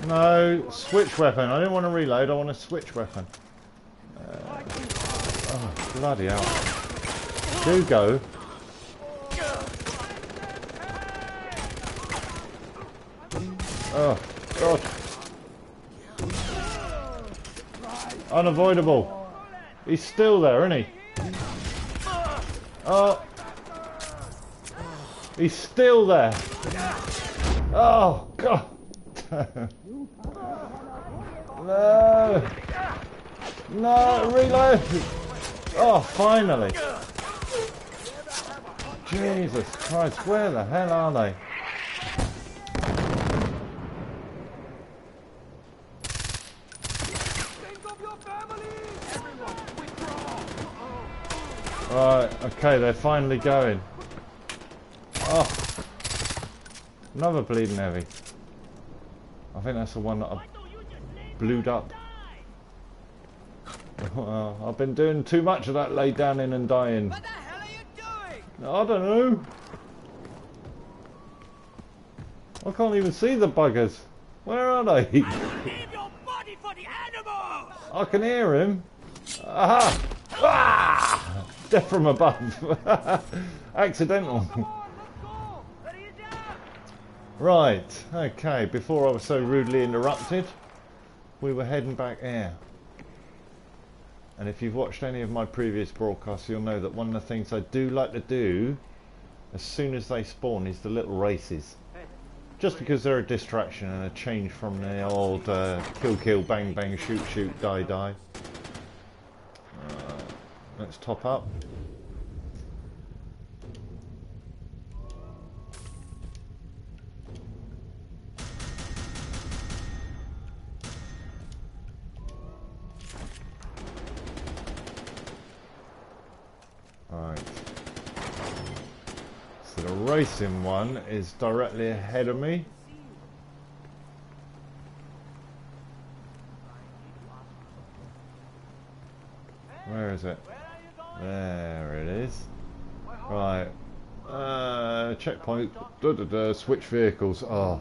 No, switch weapon. I didn't want to reload, I want a switch weapon. Oh, bloody hell. Do go. Oh, God. Unavoidable. He's still there, isn't he? Oh. He's still there. Oh, God. No. No, reload. Oh, finally. Jesus Christ, where the hell are they? Right, okay, they're finally going. Oh, another bleeding heavy. I think that's the one that I blued up. Well, I've been doing too much of that lay down in and dying. What the hell are you doing? I don't know. I can't even see the buggers. Where are they? Leave your body for the animals! I can hear him. Aha! Ah! Death from above. Accidental. Right, okay, before I was so rudely interrupted, we were heading back here. And if you've watched any of my previous broadcasts, you'll know that one of the things I do like to do as soon as they spawn is the little races. Just because they're a distraction and a change from the old kill kill bang bang shoot shoot die die. Let's top up. Right. So the racing one is directly ahead of me. Where is it? There it is. Right. checkpoint. Switch vehicles. Oh,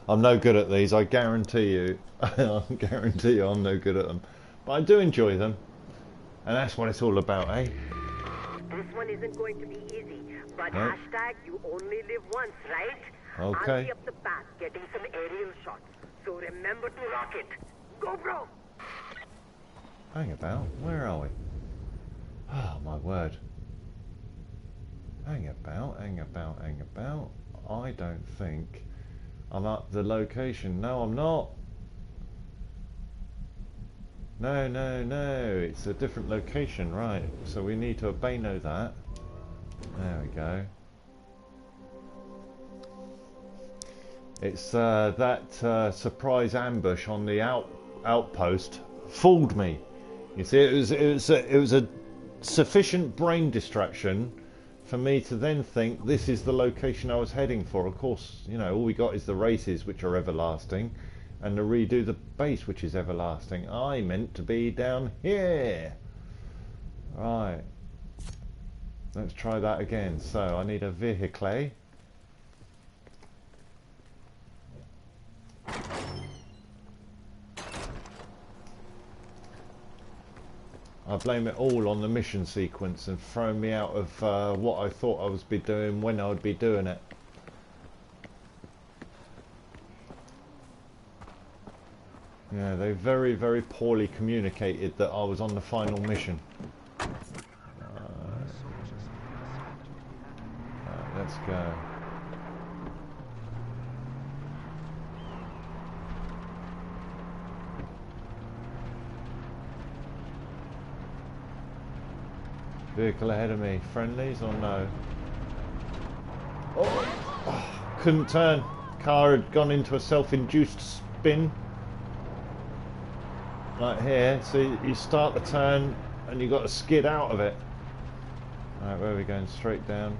I'm no good at these. I guarantee you. I guarantee you, I'm no good at them. But I do enjoy them, and that's what it's all about, eh? This one isn't going to be easy, but No. hashtag you only live once, right? Okay. I'll be up the path getting some aerial shots, so remember to rock it. Go, bro! Hang about. Where are we? Oh my word. Hang about. I don't think I'm at the location. No, I'm not. No. It's a different location, right? So we need to Abano that. There we go. It's that surprise ambush on the outpost fooled me. You see, it was a sufficient brain distraction for me to then think this is the location I was heading for. Of course, you know, all we got is the races, which are everlasting, and to redo the base, which is everlasting. I meant to be down here. Right. Let's try that again. So I need a vehicle. I blame it all on the mission sequence and throwing me out of what I thought I was be doing when I would be doing it. Yeah, they very, very poorly communicated that I was on the final mission. Let's go. Vehicle ahead of me. Friendlies or no? Oh, couldn't turn. Car had gone into a self-induced spin. Like here. So you start the turn and you got to skid out of it. Alright, where are we going? Straight down.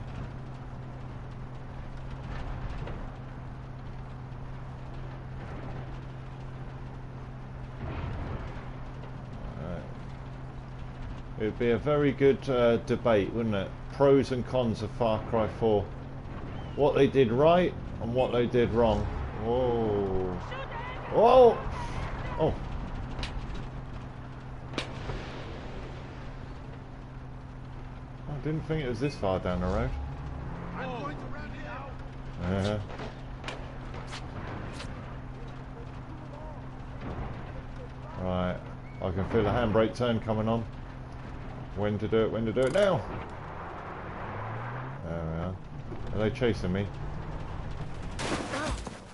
It would be a very good debate, wouldn't it? Pros and cons of Far Cry 4. What they did right and what they did wrong. Whoa. Whoa! Oh. I didn't think it was this far down the road. I'm going to round it out. Right. I can feel the handbrake turn coming on. When to do it now. There we are. Are they chasing me?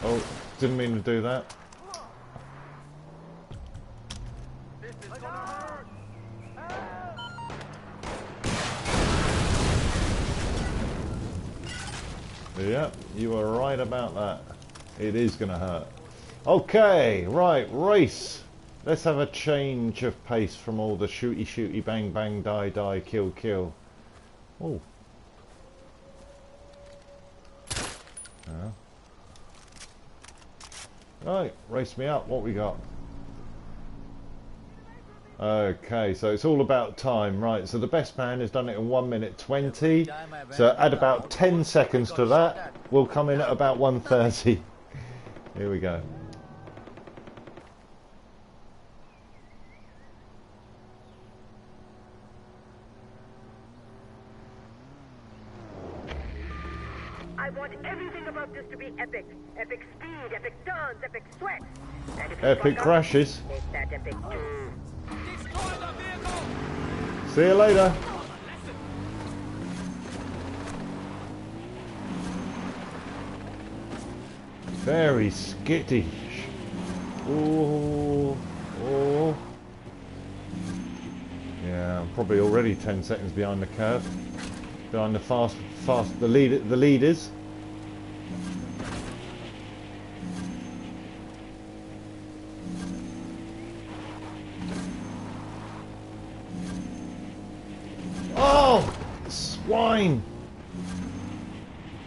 Oh, didn't mean to do that. This is gonna hurt. Yep, you were right about that. It is gonna hurt. Okay, right, race. Let's have a change of pace from all the shooty shooty bang bang die die kill kill. Oh. Yeah. Right, race me up. What we got? Okay, so it's all about time, right? So the best man has done it in 1 minute 20. So add about 10 seconds to that. We'll come in at about 1:30. Here we go. I want everything about this to be epic. Epic speed, epic turns, epic sweat. And if you Epic fuck up, crashes. make that epic too. Destroy the vehicle! See you later. Very skittish. Oh, oh. Yeah, I'm probably already 10 seconds behind the curve. Behind the leaders. Oh, swine!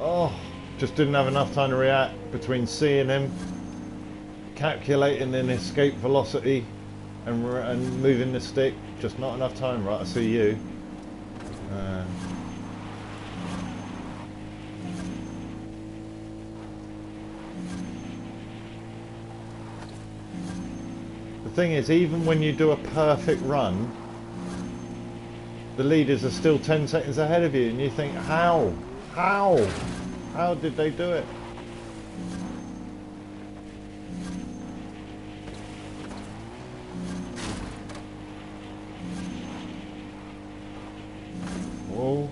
Oh, just didn't have enough time to react between seeing him, calculating an escape velocity, and moving the stick. Just not enough time. Right, I see you. The thing is, even when you do a perfect run, the leaders are still 10 seconds ahead of you, and you think, how did they do it? Oh,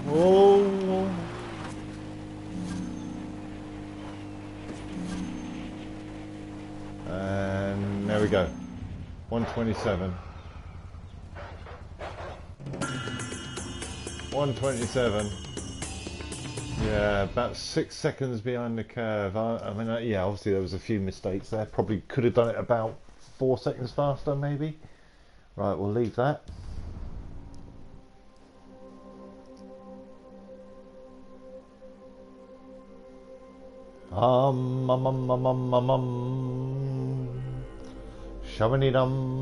oh. And there we go. 127. 127. Yeah, about 6 seconds behind the curve. I mean, yeah, obviously there was a few mistakes there. Probably could have done it about 4 seconds faster, maybe. Right, we'll leave that. Shabani-dum.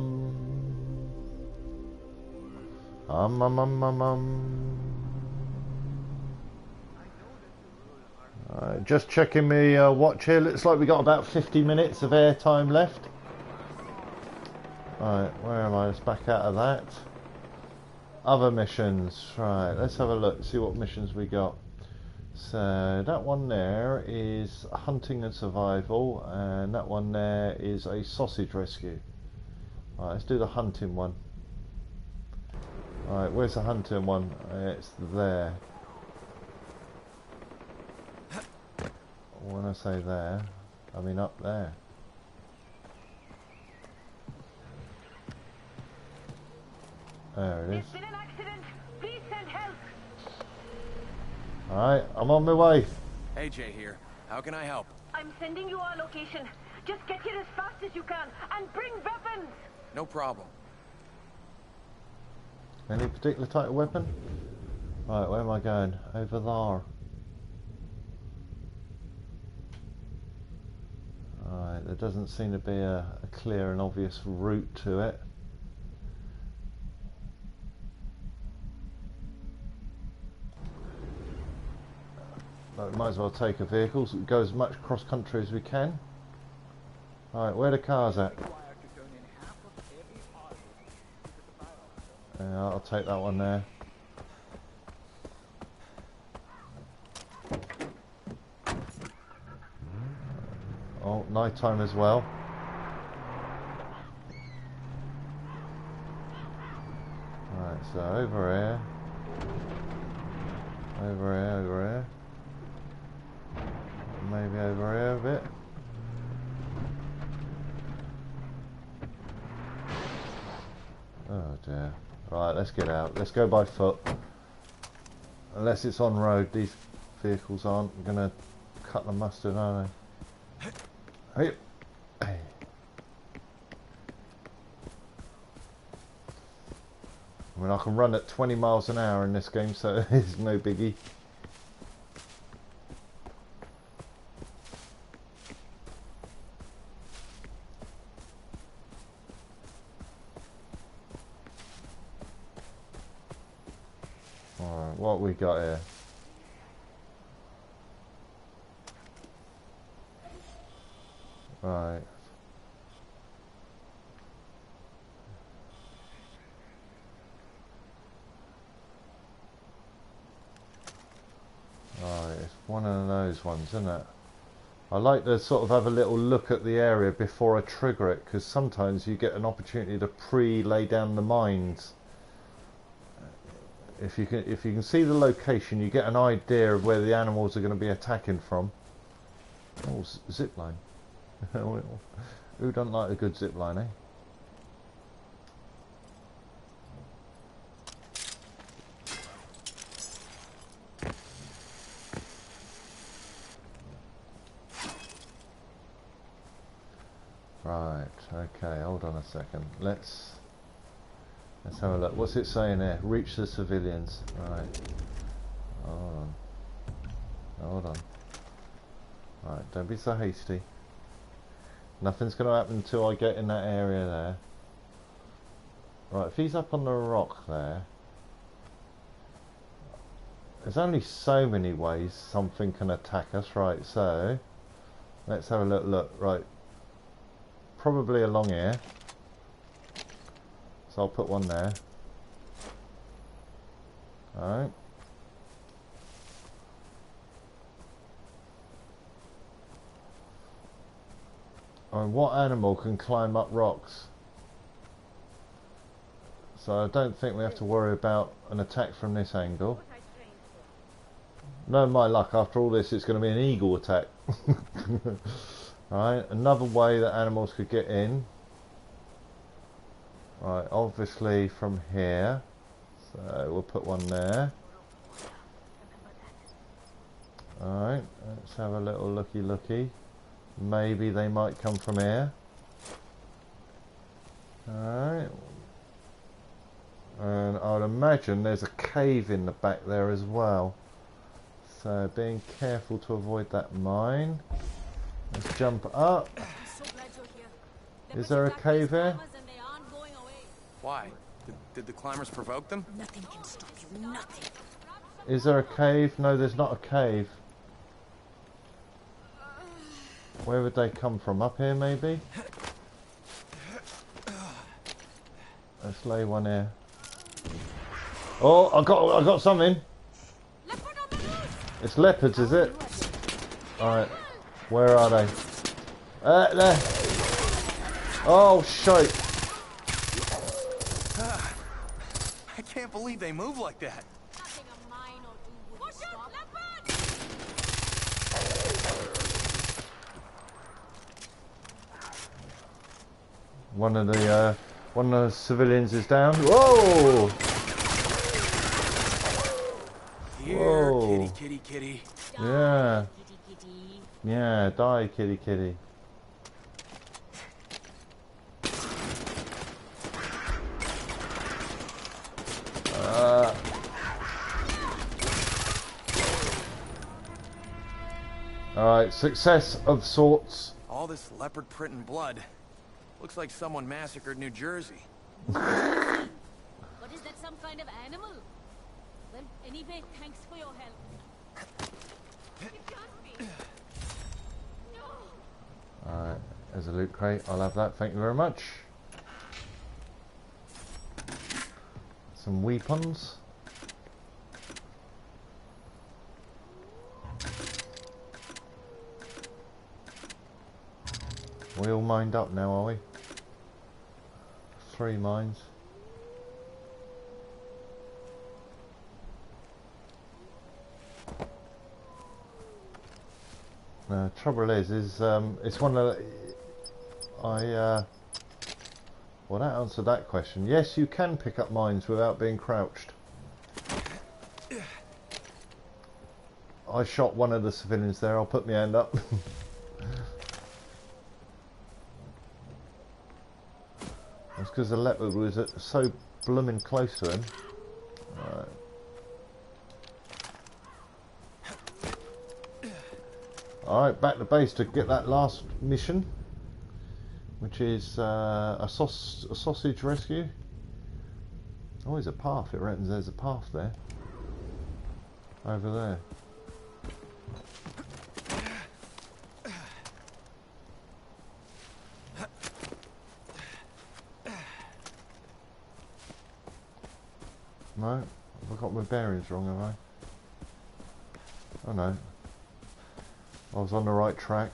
Just checking my watch here. Looks like we got about 50 minutes of airtime left. Right, where am I? Let's back out of that. Other missions. Right, let's have a look, see what missions we got. So that one there is hunting and survival, and that one there is a sausage rescue. Right, let's do the hunting one. Right, where's the hunting one? It's there. When I say there, I mean up there. There it is. There's been an accident. Please send help. Alright, I'm on my way. AJ here. How can I help? I'm sending you our location. Just get here as fast as you can and bring weapons. No problem. Any particular type of weapon? Right, where am I going? Over there. Right, there doesn't seem to be a clear and obvious route to it. But we might as well take a vehicle so we go as much cross country as we can. Right, where are the cars at? Yeah, I'll take that one there. Oh, night time as well. Right, so over here. Over here, over here. Maybe over here a bit. Oh dear. Right, let's get out. Let's go by foot. Unless it's on road, these vehicles aren't going to cut the mustard, are they? Hey. Hey. I mean, I can run at 20 miles an hour in this game, so it's no biggie. Alright, what we got here? Right. Right, it's one of those ones, isn't it? I like to sort of have a little look at the area before I trigger it, because sometimes you get an opportunity to pre-lay down the mines. If you can see the location, you get an idea of where the animals are going to be attacking from. Oh, zip line. Who don't like a good zip line, eh? Right, okay, hold on a second. Let's have a look. What's it saying here? Reach the civilians. Right. Hold on. Hold on. Right, don't be so hasty. Nothing's going to happen until I get in that area there. Right, if he's up on the rock there, there's only so many ways something can attack us. Right, so let's have a look. Right, probably along here. So I'll put one there. Alright. And what animal can climb up rocks? So I don't think we have to worry about an attack from this angle. No, my luck, after all this, it's going to be an eagle attack. Alright, another way that animals could get in. Right, obviously from here. So we'll put one there. Alright, let's have a little looky. Maybe they might come from here. Alright. And I would imagine there's a cave in the back there as well. So being careful to avoid that mine. Let's jump up. Is there a cave here? Why? Did the climbers provoke them? Nothing can stop you, nothing. Is there a cave? No, there's not a cave. Where would they come from? Up here, maybe? Let's lay one here. Oh, I got something. It's leopards, is it? Alright. Where are they? There. Oh, shite. I can't believe they move like that. One of the civilians is down. Whoa! Here, Whoa. kitty. Yeah. Yeah, die, kitty. Alright, success of sorts. All this leopard print and blood. Looks like someone massacred New Jersey. But is that some kind of animal? Well, anyway, thanks for your help. It can't be. No. Alright, there's a loot crate. I'll have that, thank you very much. Some weapons. We all mined up now, are we? 3 mines. The trouble is it's one of the... well, that answered that question. Yes, you can pick up mines without being crouched. I shot one of the civilians there. I'll put my hand up. That's because the leopard was so blooming close to him. Right. Alright, back to base to get that last mission, which is a sausage rescue. Oh, there's a path. It reckons there's a path there. Over there. No, I've got my bearings wrong, have I? Oh no. I was on the right track.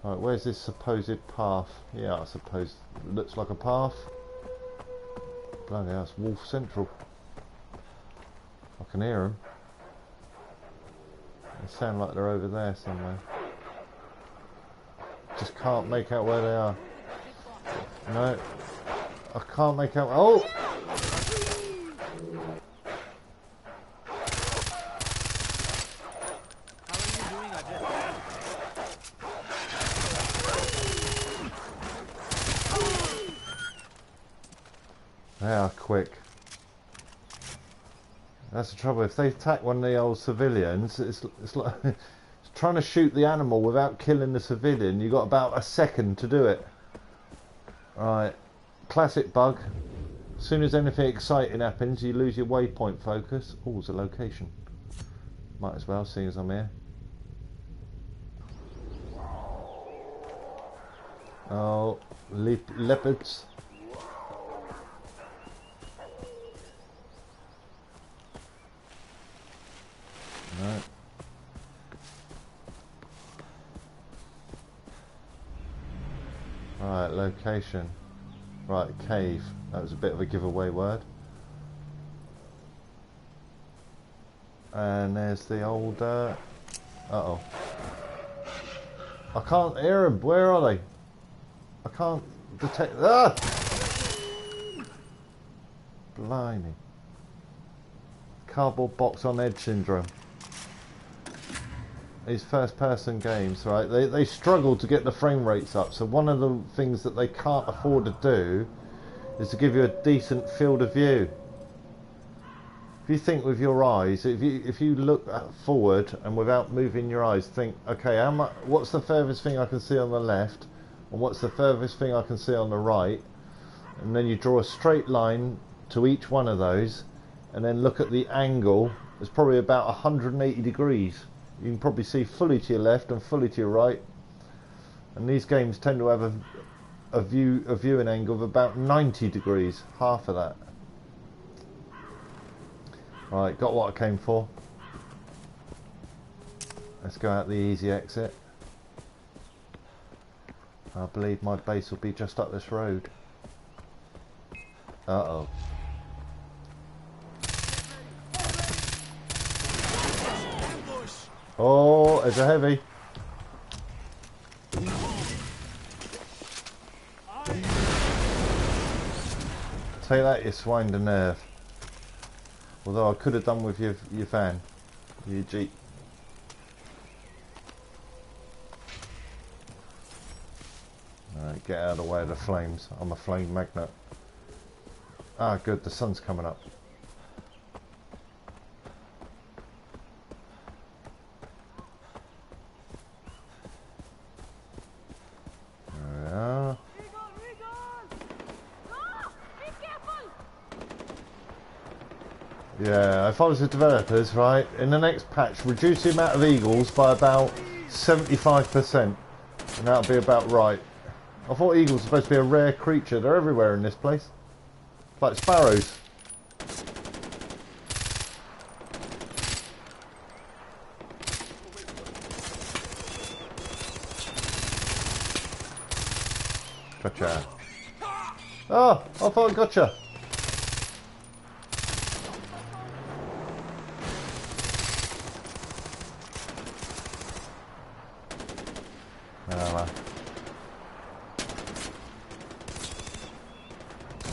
Right, where's this supposed path? Yeah, I suppose it looks like a path. Bloody hell, it's Wolf Central. I can hear them. They sound like they're over there somewhere. Just can't make out where they are. No, I can't make out. Oh! They are quick. That's the trouble. If they attack one of the old civilians, it's like it's trying to shoot the animal without killing the civilian. You've got about a second to do it. Right, classic bug. As soon as anything exciting happens, you lose your waypoint focus. Oh, there's a location. Might as well, seeing as I'm here. Oh, leopards. No. Right, location. Right, cave. That was a bit of a giveaway word. And there's the old... uh-oh. I can't hear them. Where are they? I can't detect... Ah! Blimey. Cardboard box on edge syndrome. These first person games, right, they struggle to get the frame rates up, so one of the things that they can't afford to do is to give you a decent field of view. If you think with your eyes, if you look forward and without moving your eyes, think, okay, what's the furthest thing I can see on the left, and what's the furthest thing I can see on the right, and then you draw a straight line to each one of those, and then look at the angle. It's probably about 180 degrees. You can probably see fully to your left and fully to your right, and these games tend to have a viewing angle of about 90 degrees, half of that. Right, got what I came for. Let's go out the easy exit. I believe my base will be just up this road. Uh-oh. Oh, there's a heavy. Take that, you swine to nerve. Although I could have done with your van, your Jeep. Alright, get out of the way of the flames. I'm a flame magnet. Ah, good, the sun's coming up. Yeah, if I was the developers, right, in the next patch, reduce the amount of eagles by about 75%, and that'll be about right. I thought eagles were supposed to be a rare creature. They're everywhere in this place. Like sparrows. Gotcha. Oh, I thought I gotcha.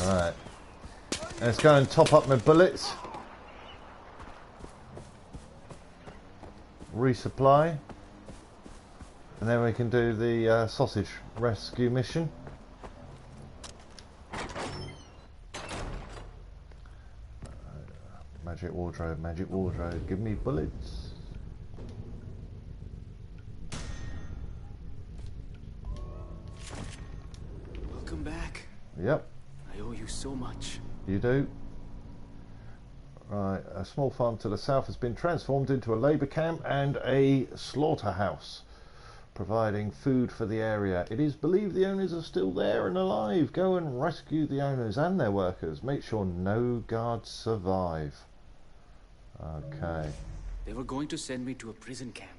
Alright. Let's go and top up my bullets. Resupply. And then we can do the sausage rescue mission. Magic wardrobe, give me bullets. Welcome back. Yep. I owe you so much. You do. Right, a small farm to the south has been transformed into a labour camp and a slaughterhouse, providing food for the area. It is believed the owners are still there and alive. Go and rescue the owners and their workers. Make sure no guards survive. Okay. They were going to send me to a prison camp.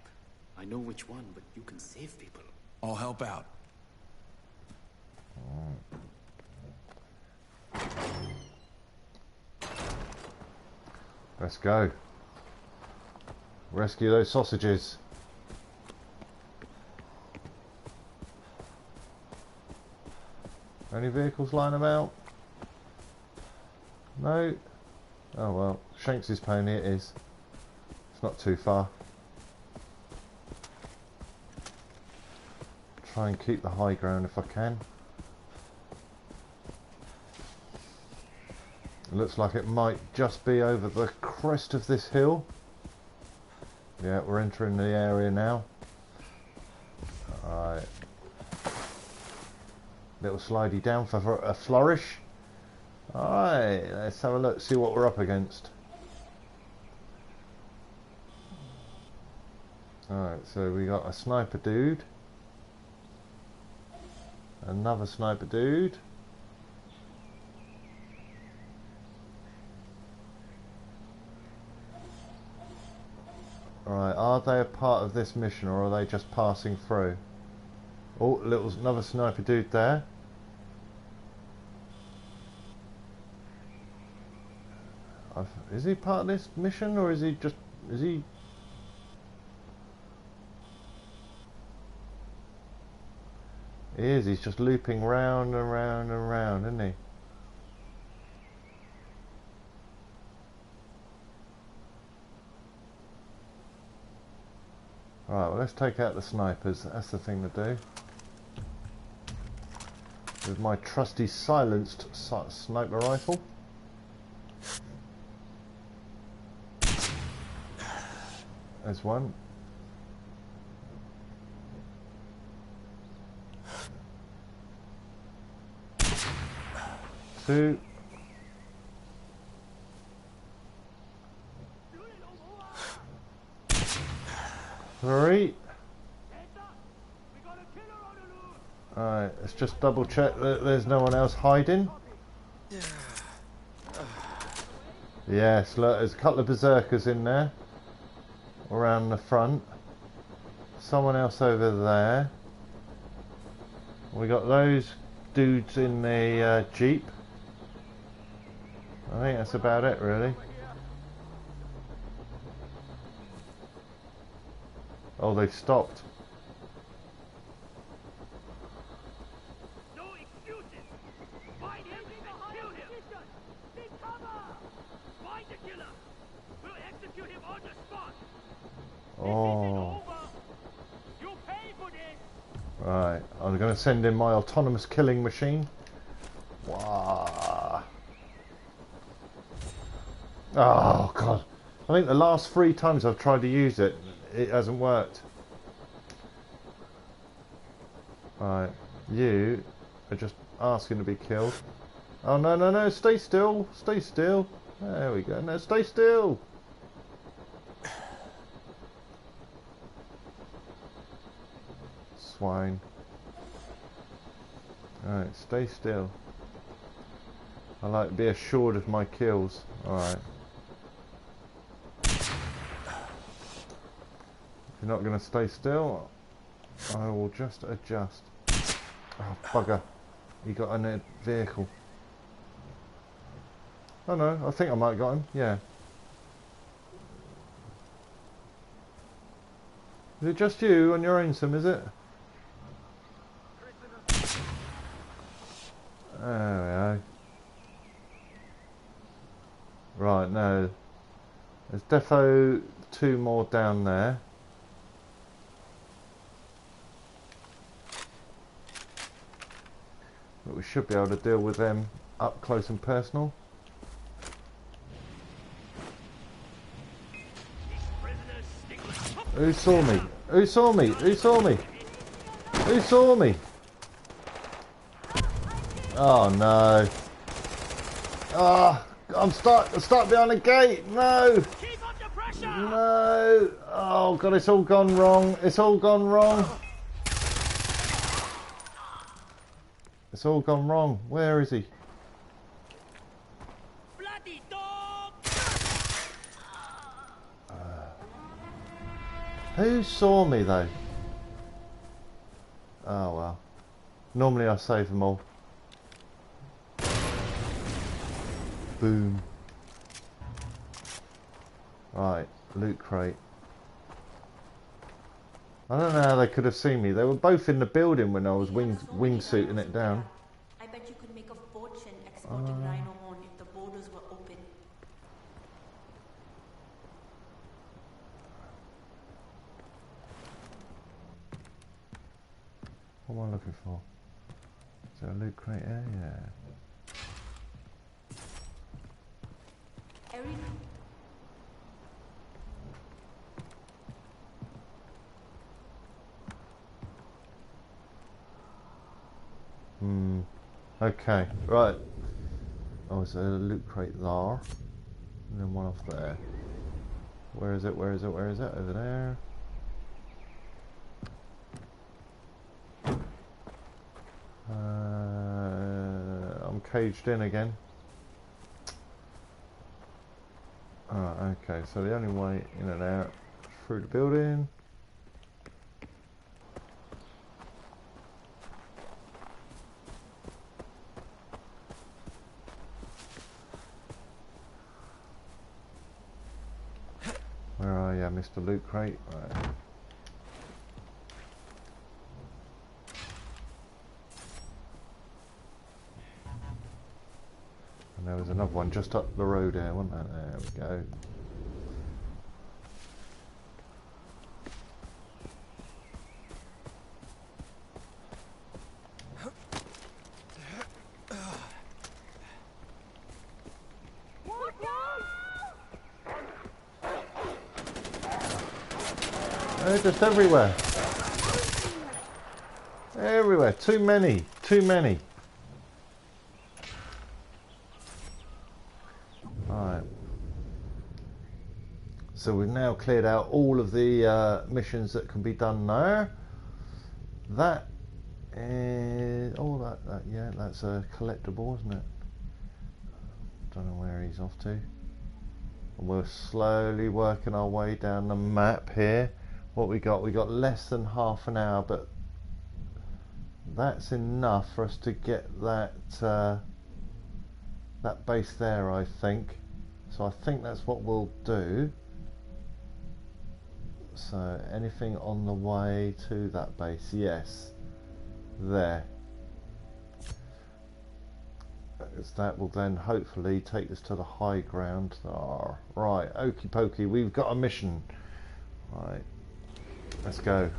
I know which one, but you can save people. I'll help out. Let's go. Rescue those sausages. Any vehicles lying about? No? Oh well, Shanks' pony it is. It's not too far. Try and keep the high ground if I can. It looks like it might just be over the crest of this hill. Yeah, we're entering the area now. Alright. Little slidey down for a flourish. Alright, let's have a look, see what we're up against. Alright, so we got a sniper dude. Another sniper dude. Alright, are they a part of this mission or are they just passing through? Oh, another sniper dude there. Is he part of this mission or is he just... is he... He is, he's just looping round and round and round, isn't he? Alright, well let's take out the snipers, that's the thing to do. With my trusty silenced sniper rifle. There's one. Two. Three. Alright, let's just double check that there's no one else hiding. Yes, look, there's a couple of berserkers in there. Around the front. Someone else over there. We got those dudes in the Jeep. I think that's about it, really. Oh, they've stopped. No excuses. Find him and kill him. Take cover. Find the killer. We'll execute him on the spot. Oh. You pay for this. Right, I'm going to send in my autonomous killing machine. Wow. Oh god. I think the last 3 times I've tried to use it, it hasn't worked. Right, you are just asking to be killed. Oh no, no, no, stay still, stay still. There we go, no, stay still. Swine. Alright, stay still. I like to be assured of my kills. Alright. If you're not going to stay still, I will just adjust. Oh, bugger. He got in a vehicle. Oh no, I think I might have got him. Yeah. Is it just you on your own sim, is it? There we go. Right, no. There's defo 2 more down there. But we should be able to deal with them up close and personal. Who saw me? Who saw me? Who saw me? Who saw me? Oh no. Ah, I'm stuck behind the gate. No. No. Oh god, it's all gone wrong. It's all gone wrong. It's all gone wrong. Where is he? Who saw me though? Oh well. Normally I save them all. Boom. Right, loot crate. I don't know how they could have seen me. They were both in the building when I was wingsuiting it down. I bet you could make a fortune exporting rhino horn if the borders were open. What am I looking for? Is there a loot crate here? Yeah. Eric? Okay, right. Oh, is there a loot crate there? And then one off there. Where is it? Where is it? Where is it? Over there. I'm caged in again. Okay, so the only way in and out is through the building. Where are you, Mr. Loot Crate? Right. And there was another one just up the road there, wasn't there? There we go. They're just everywhere. Everywhere. Too many. Too many. Alright. So we've now cleared out all of the missions that can be done there. That is... Oh, that yeah, that's a collectible, isn't it? Don't know where he's off to. And we're slowly working our way down the map here. What we got less than half an hour, but that's enough for us to get that that base there, I think. So I think that's what we'll do. So anything on the way to that base? Yes, there. That will then hopefully take us to the high ground. Oh, right, okie pokey, we've got a mission. Right. Let's go.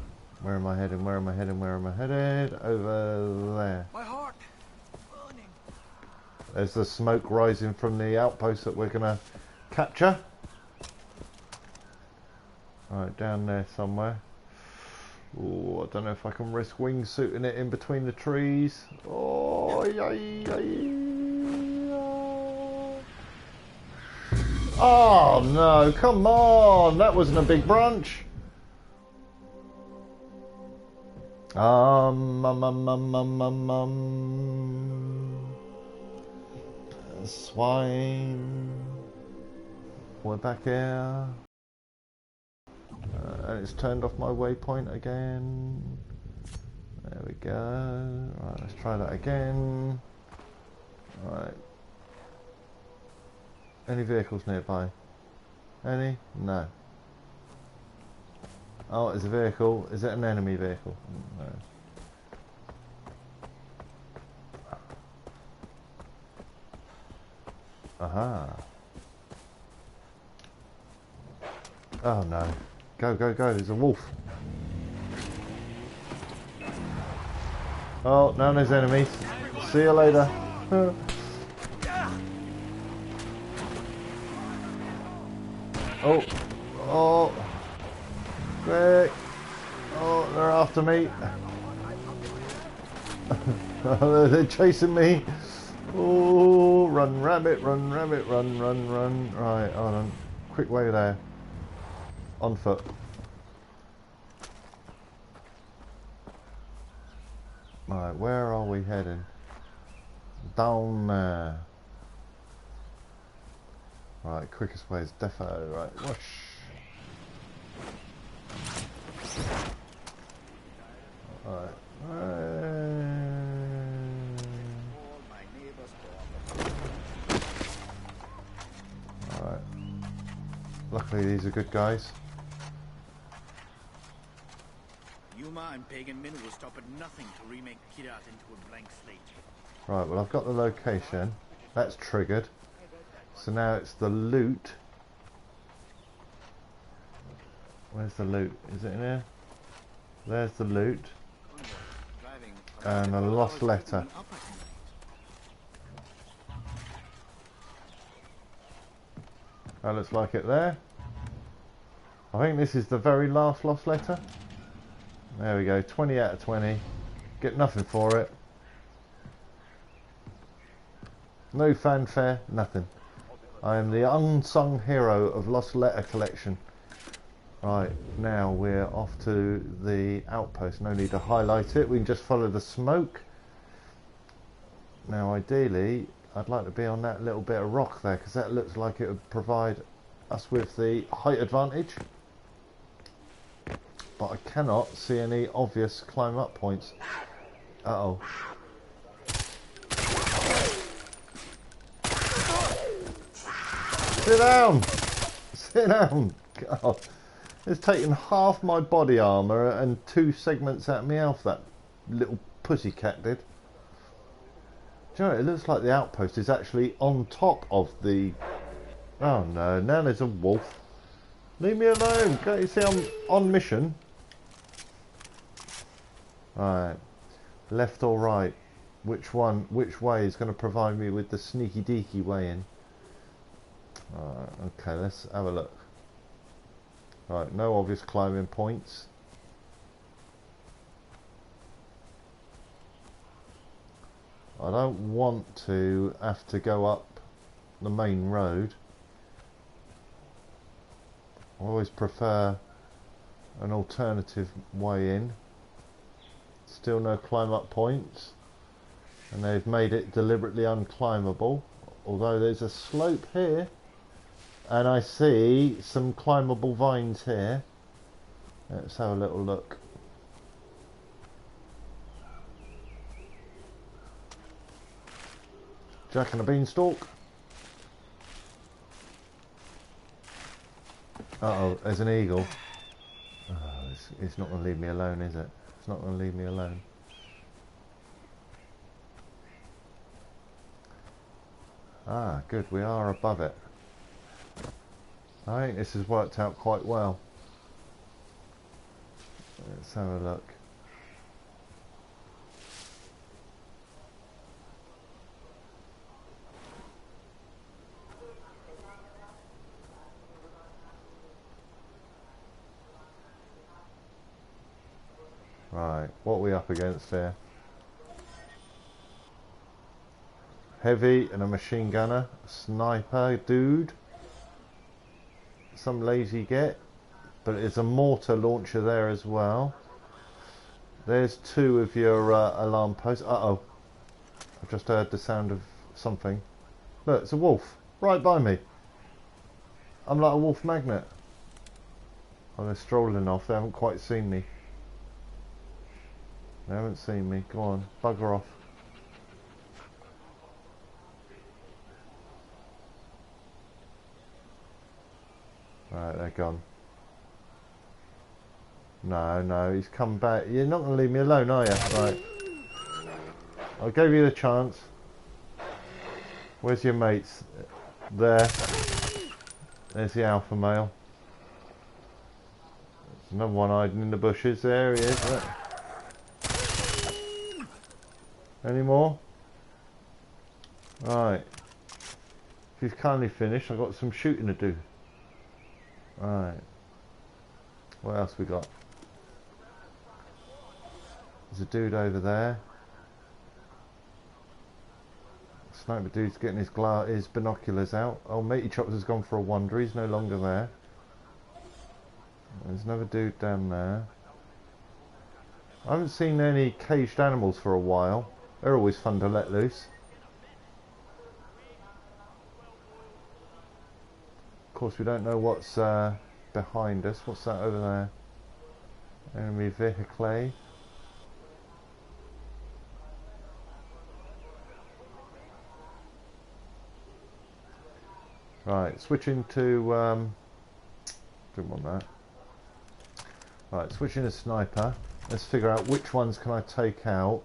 Where am I heading? Where am I heading? Where am I headed? Over there. My heart. Burning. There's the smoke rising from the outpost that we're gonna capture. Right, down there somewhere. Oh, I don't know if I can risk wingsuiting it in between the trees. Oh, oh no! Come on, that wasn't a big branch. Swine. We're back here. And it's turned off my waypoint again. There we go. Right, let's try that again. Right. Any vehicles nearby? Any? No. Oh, it's a vehicle. Is it an enemy vehicle? No. Aha. Oh no. Go, go, go. There's a wolf. Oh, now there's enemies. See you later. Oh. Oh. Quick. Oh, they're after me. They're chasing me. Oh, run rabbit, run rabbit, run, run, run. Right, hold on. Quick way there. On foot. Right, where are we heading? Down there. Right, quickest way is defo. Right, whoosh. Alright. Alright. Luckily these are good guys. Yuma and Pagan Min will stop at nothing to remake Kirat into a blank slate. Right, well I've got the location. That's triggered. So now it's the loot. Where's the loot? Is it in here? There's the loot. And a lost letter. That looks like it there. I think this is the very last lost letter. There we go, 20 out of 20. Get nothing for it. No fanfare, nothing. I am the unsung hero of Lost Letter Collection. Right, now we're off to the outpost. No need to highlight it. We can just follow the smoke. Now ideally I'd like to be on that little bit of rock there, because that looks like it would provide us with the height advantage, but I cannot see any obvious climb up points. Uh-oh. Sit down! Sit down! God. It's taken half my body armour and 2 segments out of me health, that little pussycat did. Do you know, it looks like the outpost is actually on top of the... Oh no, now there's a wolf. Leave me alone! Can't you see I'm on mission? Right. Left or right? Which way is going to provide me with the sneaky deaky way in? Alright, okay, let's have a look. Right, no obvious climbing points. I don't want to have to go up the main road. I always prefer an alternative way in. Still no climb up points, and they've made it deliberately unclimbable, although there's a slope here and I see some climbable vines here. Let's have a little look. Jack and a beanstalk. Uh-oh, there's an eagle. Oh, it's not going to leave me alone, is it? It's not going to leave me alone. Ah, good, we are above it. I think this has worked out quite well. Let's have a look. Right, what are we up against here? Heavy and a machine gunner, a sniper dude, some lazy get, but it's a mortar launcher there as well. There's 2 of your alarm posts. Uh-oh, I've just heard the sound of something. Look, it's a wolf right by me. I'm like a wolf magnet. Oh, they're strolling off, they haven't quite seen me. They haven't seen me. Go on, bugger off. Right, they're gone. No, he's come back. You're not going to leave me alone, are you? Right. I gave you the chance. Where's your mates? There. There's the alpha male. There's another one hiding in the bushes. There he is. Look. Any more? Right. If you've kindly finished, I've got some shooting to do. Right. What else we got? There's a dude over there. Sniper dude's getting his binoculars out. Oh, Matey Chops has gone for a wander. He's no longer there. There's another dude down there. I haven't seen any caged animals for a while. They're always fun to let loose. Of course, we don't know what's behind us. What's that over there? Enemy vehicle. Right, switching to didn't want that. Right, switching to sniper. Let's figure out which ones can I take out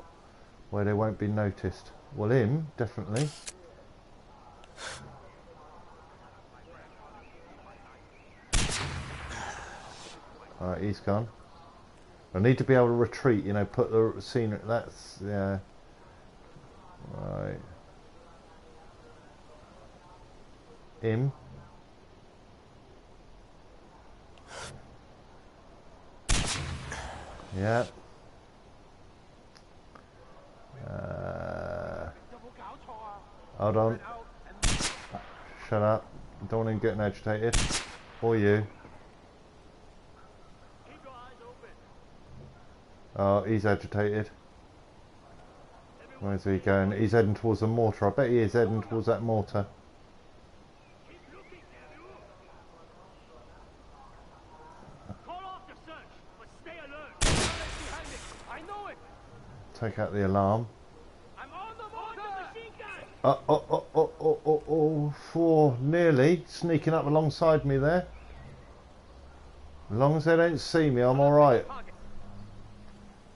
where they won't be noticed. Well, him, definitely. Alright, he's gone. I need to be able to retreat, you know, put the scene, that's, yeah. Right. Him. Yeah. Hold on. Shut up. Don't want him getting agitated. Or you. Oh, he's agitated. Where's he going? He's heading towards the mortar. I bet he is heading towards that mortar. Take out the alarm. Oh, nearly sneaking up alongside me there. As long as they don't see me, I'm alright.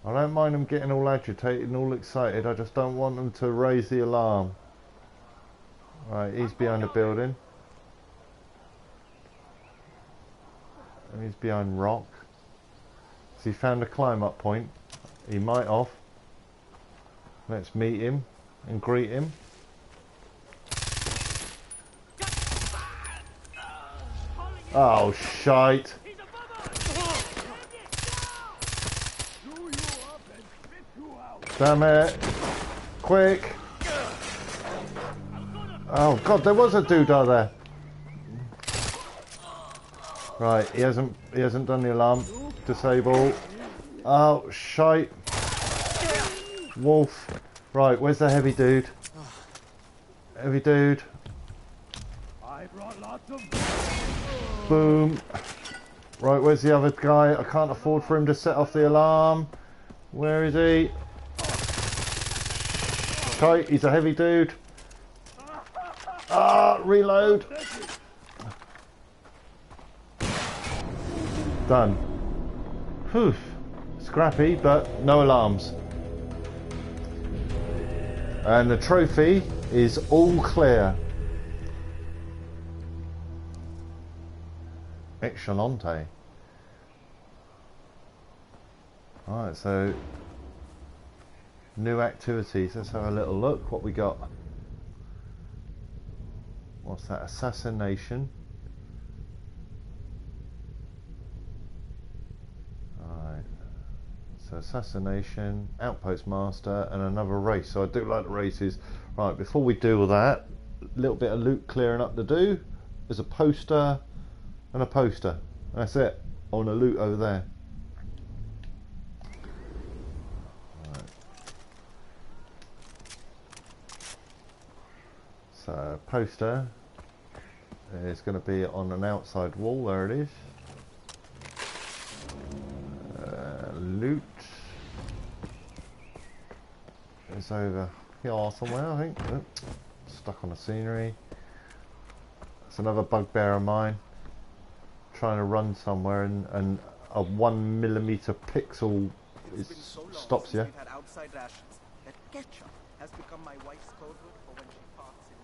I don't mind them getting all agitated and all excited, I just don't want them to raise the alarm. Right, he's behind the building. And he's behind rock. So he found a climb up point. He might have. Let's meet him and greet him. Oh, shite. Damn it. Quick. Oh, God, there was a doodah there. Right, he hasn't done the alarm. Disable. Oh, shite. Wolf. Right, where's the heavy dude? Heavy dude. I brought lots of... Boom. Right, where's the other guy? I can't afford for him to set off the alarm. Where is he? Okay, he's a heavy dude. Ah, reload. Done. Whew. Scrappy, but no alarms. And the trophy is all clear. Excellente. Alright, so new activities. Let's have a little look. What we got? What's that? Assassination. Alright. So assassination, outpost master, and another race. So I do like the races. Right, before we do all that, a little bit of loot clearing up to do. There's a poster and a poster. That's it. On the loot over there. Right. So poster is going to be on an outside wall. There it is. Loot is over here somewhere, I think. Oh, stuck on the scenery. It's another bugbear of mine. Trying to run somewhere and a 1mm pixel stops you. We've had outside rations. That ketchup has become my wife's code word for when she farts in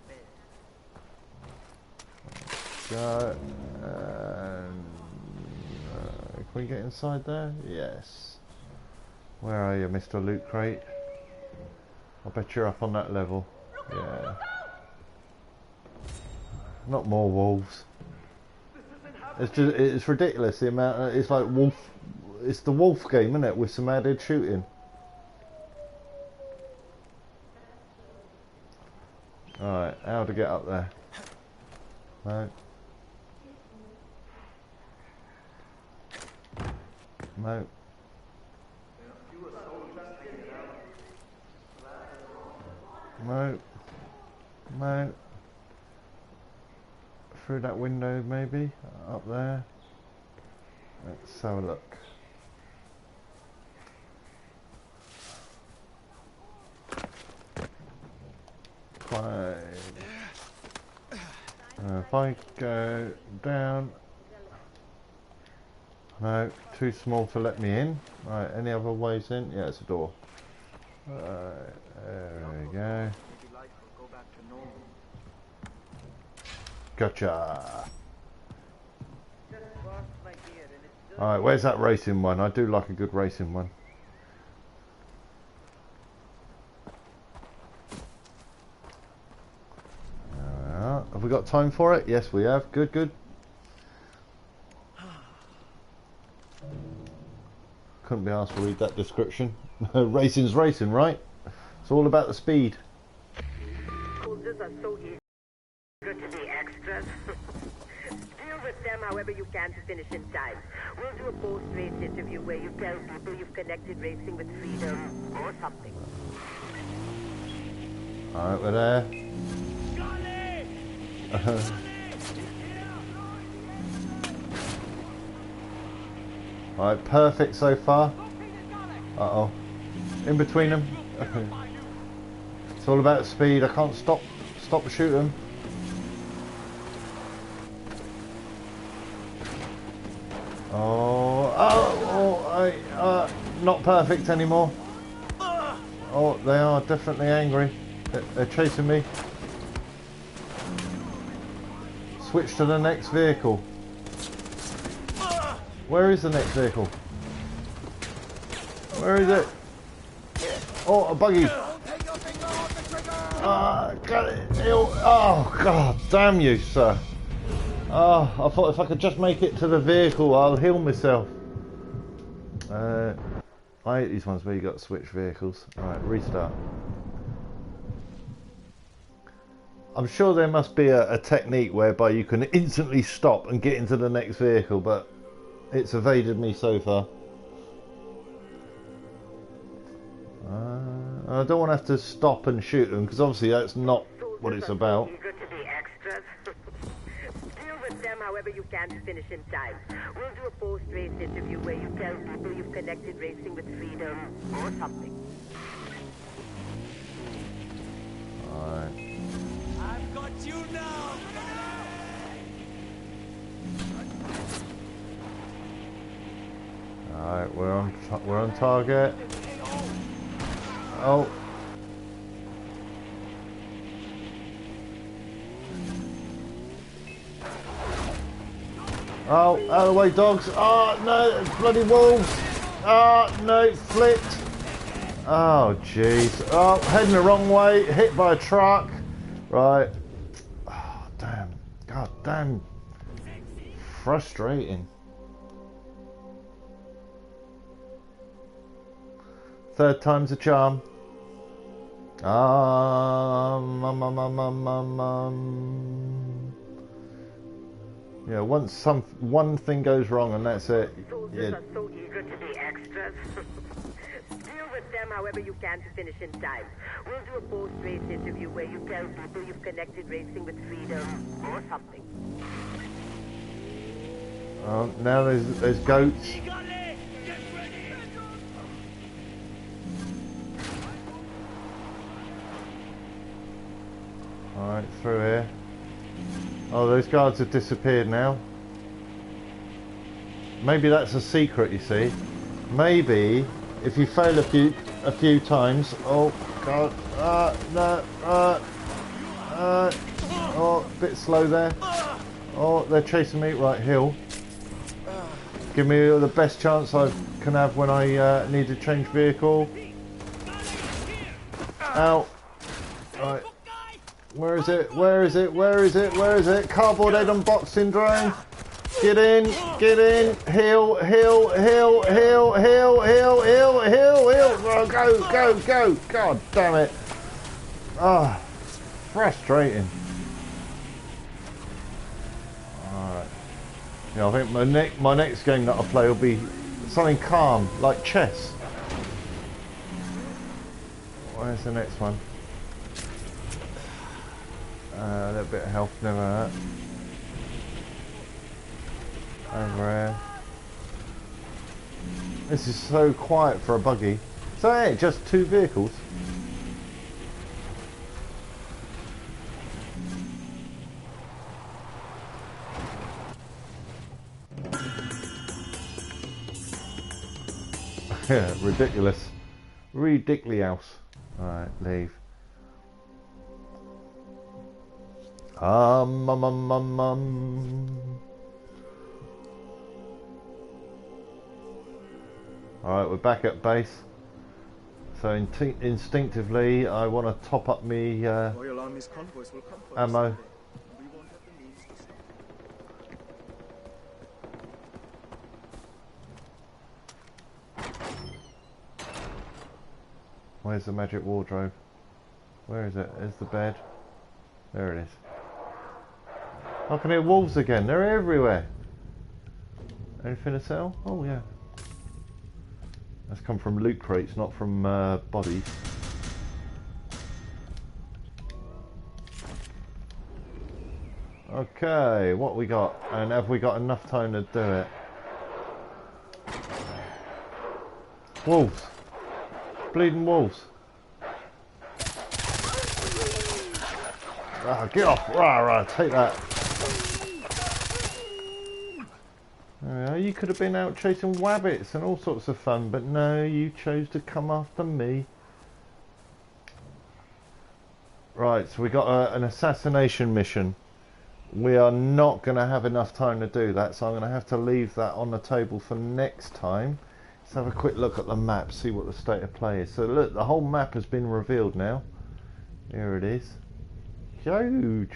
bed. Can we get inside there? Yes. Where are you, Mr. Loot Crate? I bet you're up on that level. Yeah. Not more wolves. It's ridiculous the amount. It's like wolf. It's the wolf game, isn't it? With some added shooting. Alright, how to get up there? No. No. No. No. Through that window maybe? Up there. Let's have a look. If I go down. No, too small to let me in. Right, any other ways in? Yeah, it's a door. There we go. Gotcha. Alright, where's that racing one? I do like a good racing one. Have we got time for it? Yes, we have. Good, good. Couldn't be asked to read that description. Racing's racing, right? It's all about the speed. Soldiers are so eager to be extras. Deal with them however you can to finish in time. We'll do a post-race interview where you tell people you've connected racing with freedom or something. Alright, we're there. Alright, perfect so far. Uh-oh. In between them. It's all about speed. I can't stop shoot them. Not perfect anymore. Oh, they are definitely angry. They're chasing me. Switch to the next vehicle. Where is the next vehicle? Where is it? Oh, a buggy. Got it. Oh, God damn you, sir. Oh, I thought if I could just make it to the vehicle, I'll heal myself. I hate these ones where you got to switch vehicles. Alright, restart. I'm sure there must be a technique whereby you can instantly stop and get into the next vehicle, but it's evaded me so far. I don't want to have to stop and shoot them, because obviously that's not what it's about. Eager to be extras. Deal with them however you can to finish in time. We'll do a post-race interview where you tell people you've connected racing with freedom or something. Alright. I've got you now. Alright, we're on target. Oh. Oh, out of the way, dogs. Oh, no, bloody wolves. Oh, no, flipped. Oh, jeez. Oh, heading the wrong way, hit by a truck. Right. Oh, damn. God damn. Frustrating. Third time's a charm. Yeah, once one thing goes wrong and that's it. Soldiers are so eager to be extras. Deal with them however you can to finish in time. We'll do a post-race interview where you tell people you've connected racing with freedom or something. Oh, now there's goats. Alright, through here. Oh, those guards have disappeared now. Maybe that's a secret, you see. Maybe if you fail a few times. Oh God! No! Oh, a bit slow there. Oh, they're chasing me. Right, hill. Give me the best chance I can have when I need to change vehicle. Ow! Right. Where is it? Where is it? Where is it? Where is it? Cardboard head on box syndrome. Get in, heal. Oh, go. God damn it. Ah, frustrating. Alright. Yeah, I think my next game that I play will be something calm, like chess. Where's the next one? A little bit of health, never hurt. Over here. This is so quiet for a buggy. So hey, just two vehicles. Yeah, ridiculous. Ridiculous. Alright, leave. Alright, we're back at base. So instinctively I want to top up me ammo. Where's the magic wardrobe? Where is it? There's the bed. There it is. I can hear wolves again. They're everywhere. Anything to sell? Oh yeah. That's come from loot crates, not from bodies. Okay, what we got? And have we got enough time to do it? Wolves. Bleeding wolves. Ah, get off. Rah, rah, take that. You could have been out chasing wabbits and all sorts of fun, but no, you chose to come after me. Right, so we got an assassination mission. We are not going to have enough time to do that, so I'm going to have to leave that on the table for next time. Let's have a quick look at the map, see what the state of play is. So look, the whole map has been revealed now. Here it is. Huge.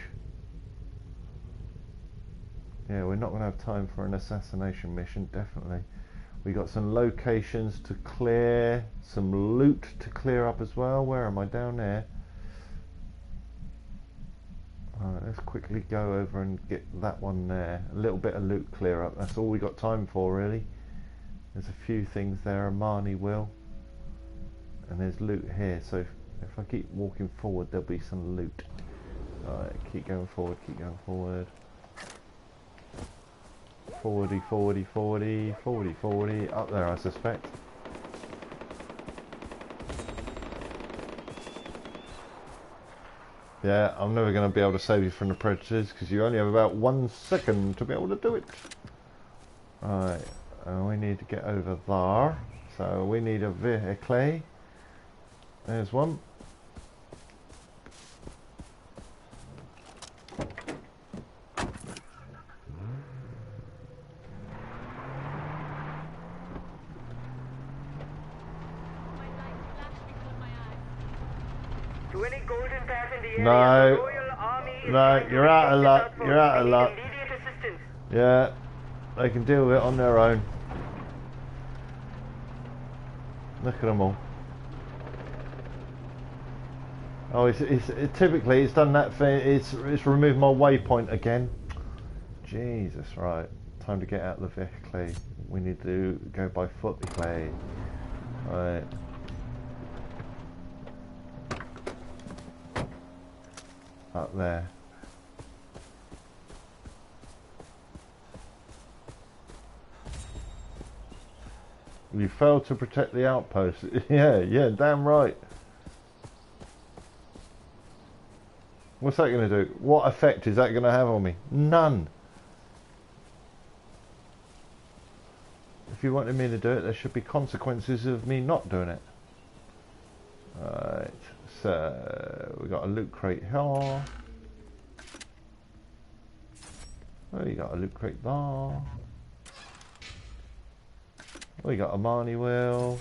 Yeah, we're not going to have time for an assassination mission, definitely. We got some locations to clear, some loot to clear up as well. Where am I? Down there. Alright, let's quickly go over and get that one there. A little bit of loot clear up. That's all we got time for, really. There's a few things there. Armani will. And there's loot here. So if I keep walking forward, there'll be some loot. Alright, keep going forward, keep going forward. Forwardy, forwardy, forwardy, forwardy, forwardy. Up there, I suspect. Yeah, I'm never going to be able to save you from the predators because you only have about 1 second to be able to do it. Alright, we need to get over there. So we need a vehicle. There's one. No, no, you're out of luck, you're out of luck. Yeah, they can deal with it on their own. Look at them all. Oh, typically it's done that thing, it's removed my waypoint again. Jesus, right, time to get out of the vehicle. We need to go by foot, clay. Right. Up there. You failed to protect the outpost. yeah, damn right. What's that going to do? What effect is that going to have on me? None. If you wanted me to do it, there should be consequences of me not doing it. Right. So we got a loot crate here. Oh, you got a loot crate there. We got a Marnie wheel.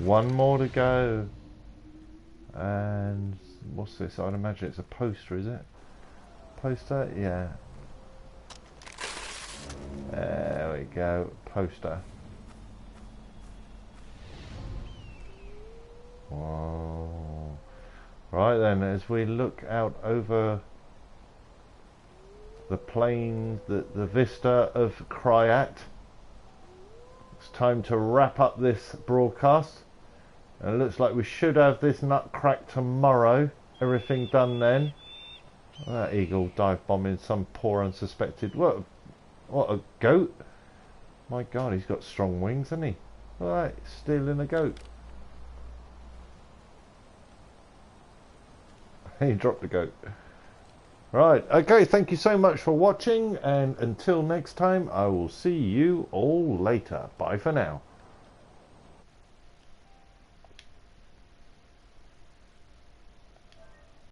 One more to go. And what's this? I'd imagine it's a poster, is it? Poster? Yeah. There we go. Poster. Whoa. Right then, as we look out over the plains, the vista of Kryat, it's time to wrap up this broadcast. And it looks like we should have this nut cracked tomorrow. Everything done then. That eagle dive bombing some poor unsuspected. What a goat! My God, he's got strong wings, hasn't he? Alright, stealing a goat. He dropped the goat. Right, okay, thank you so much for watching, and until next time, I will see you all later. Bye for now.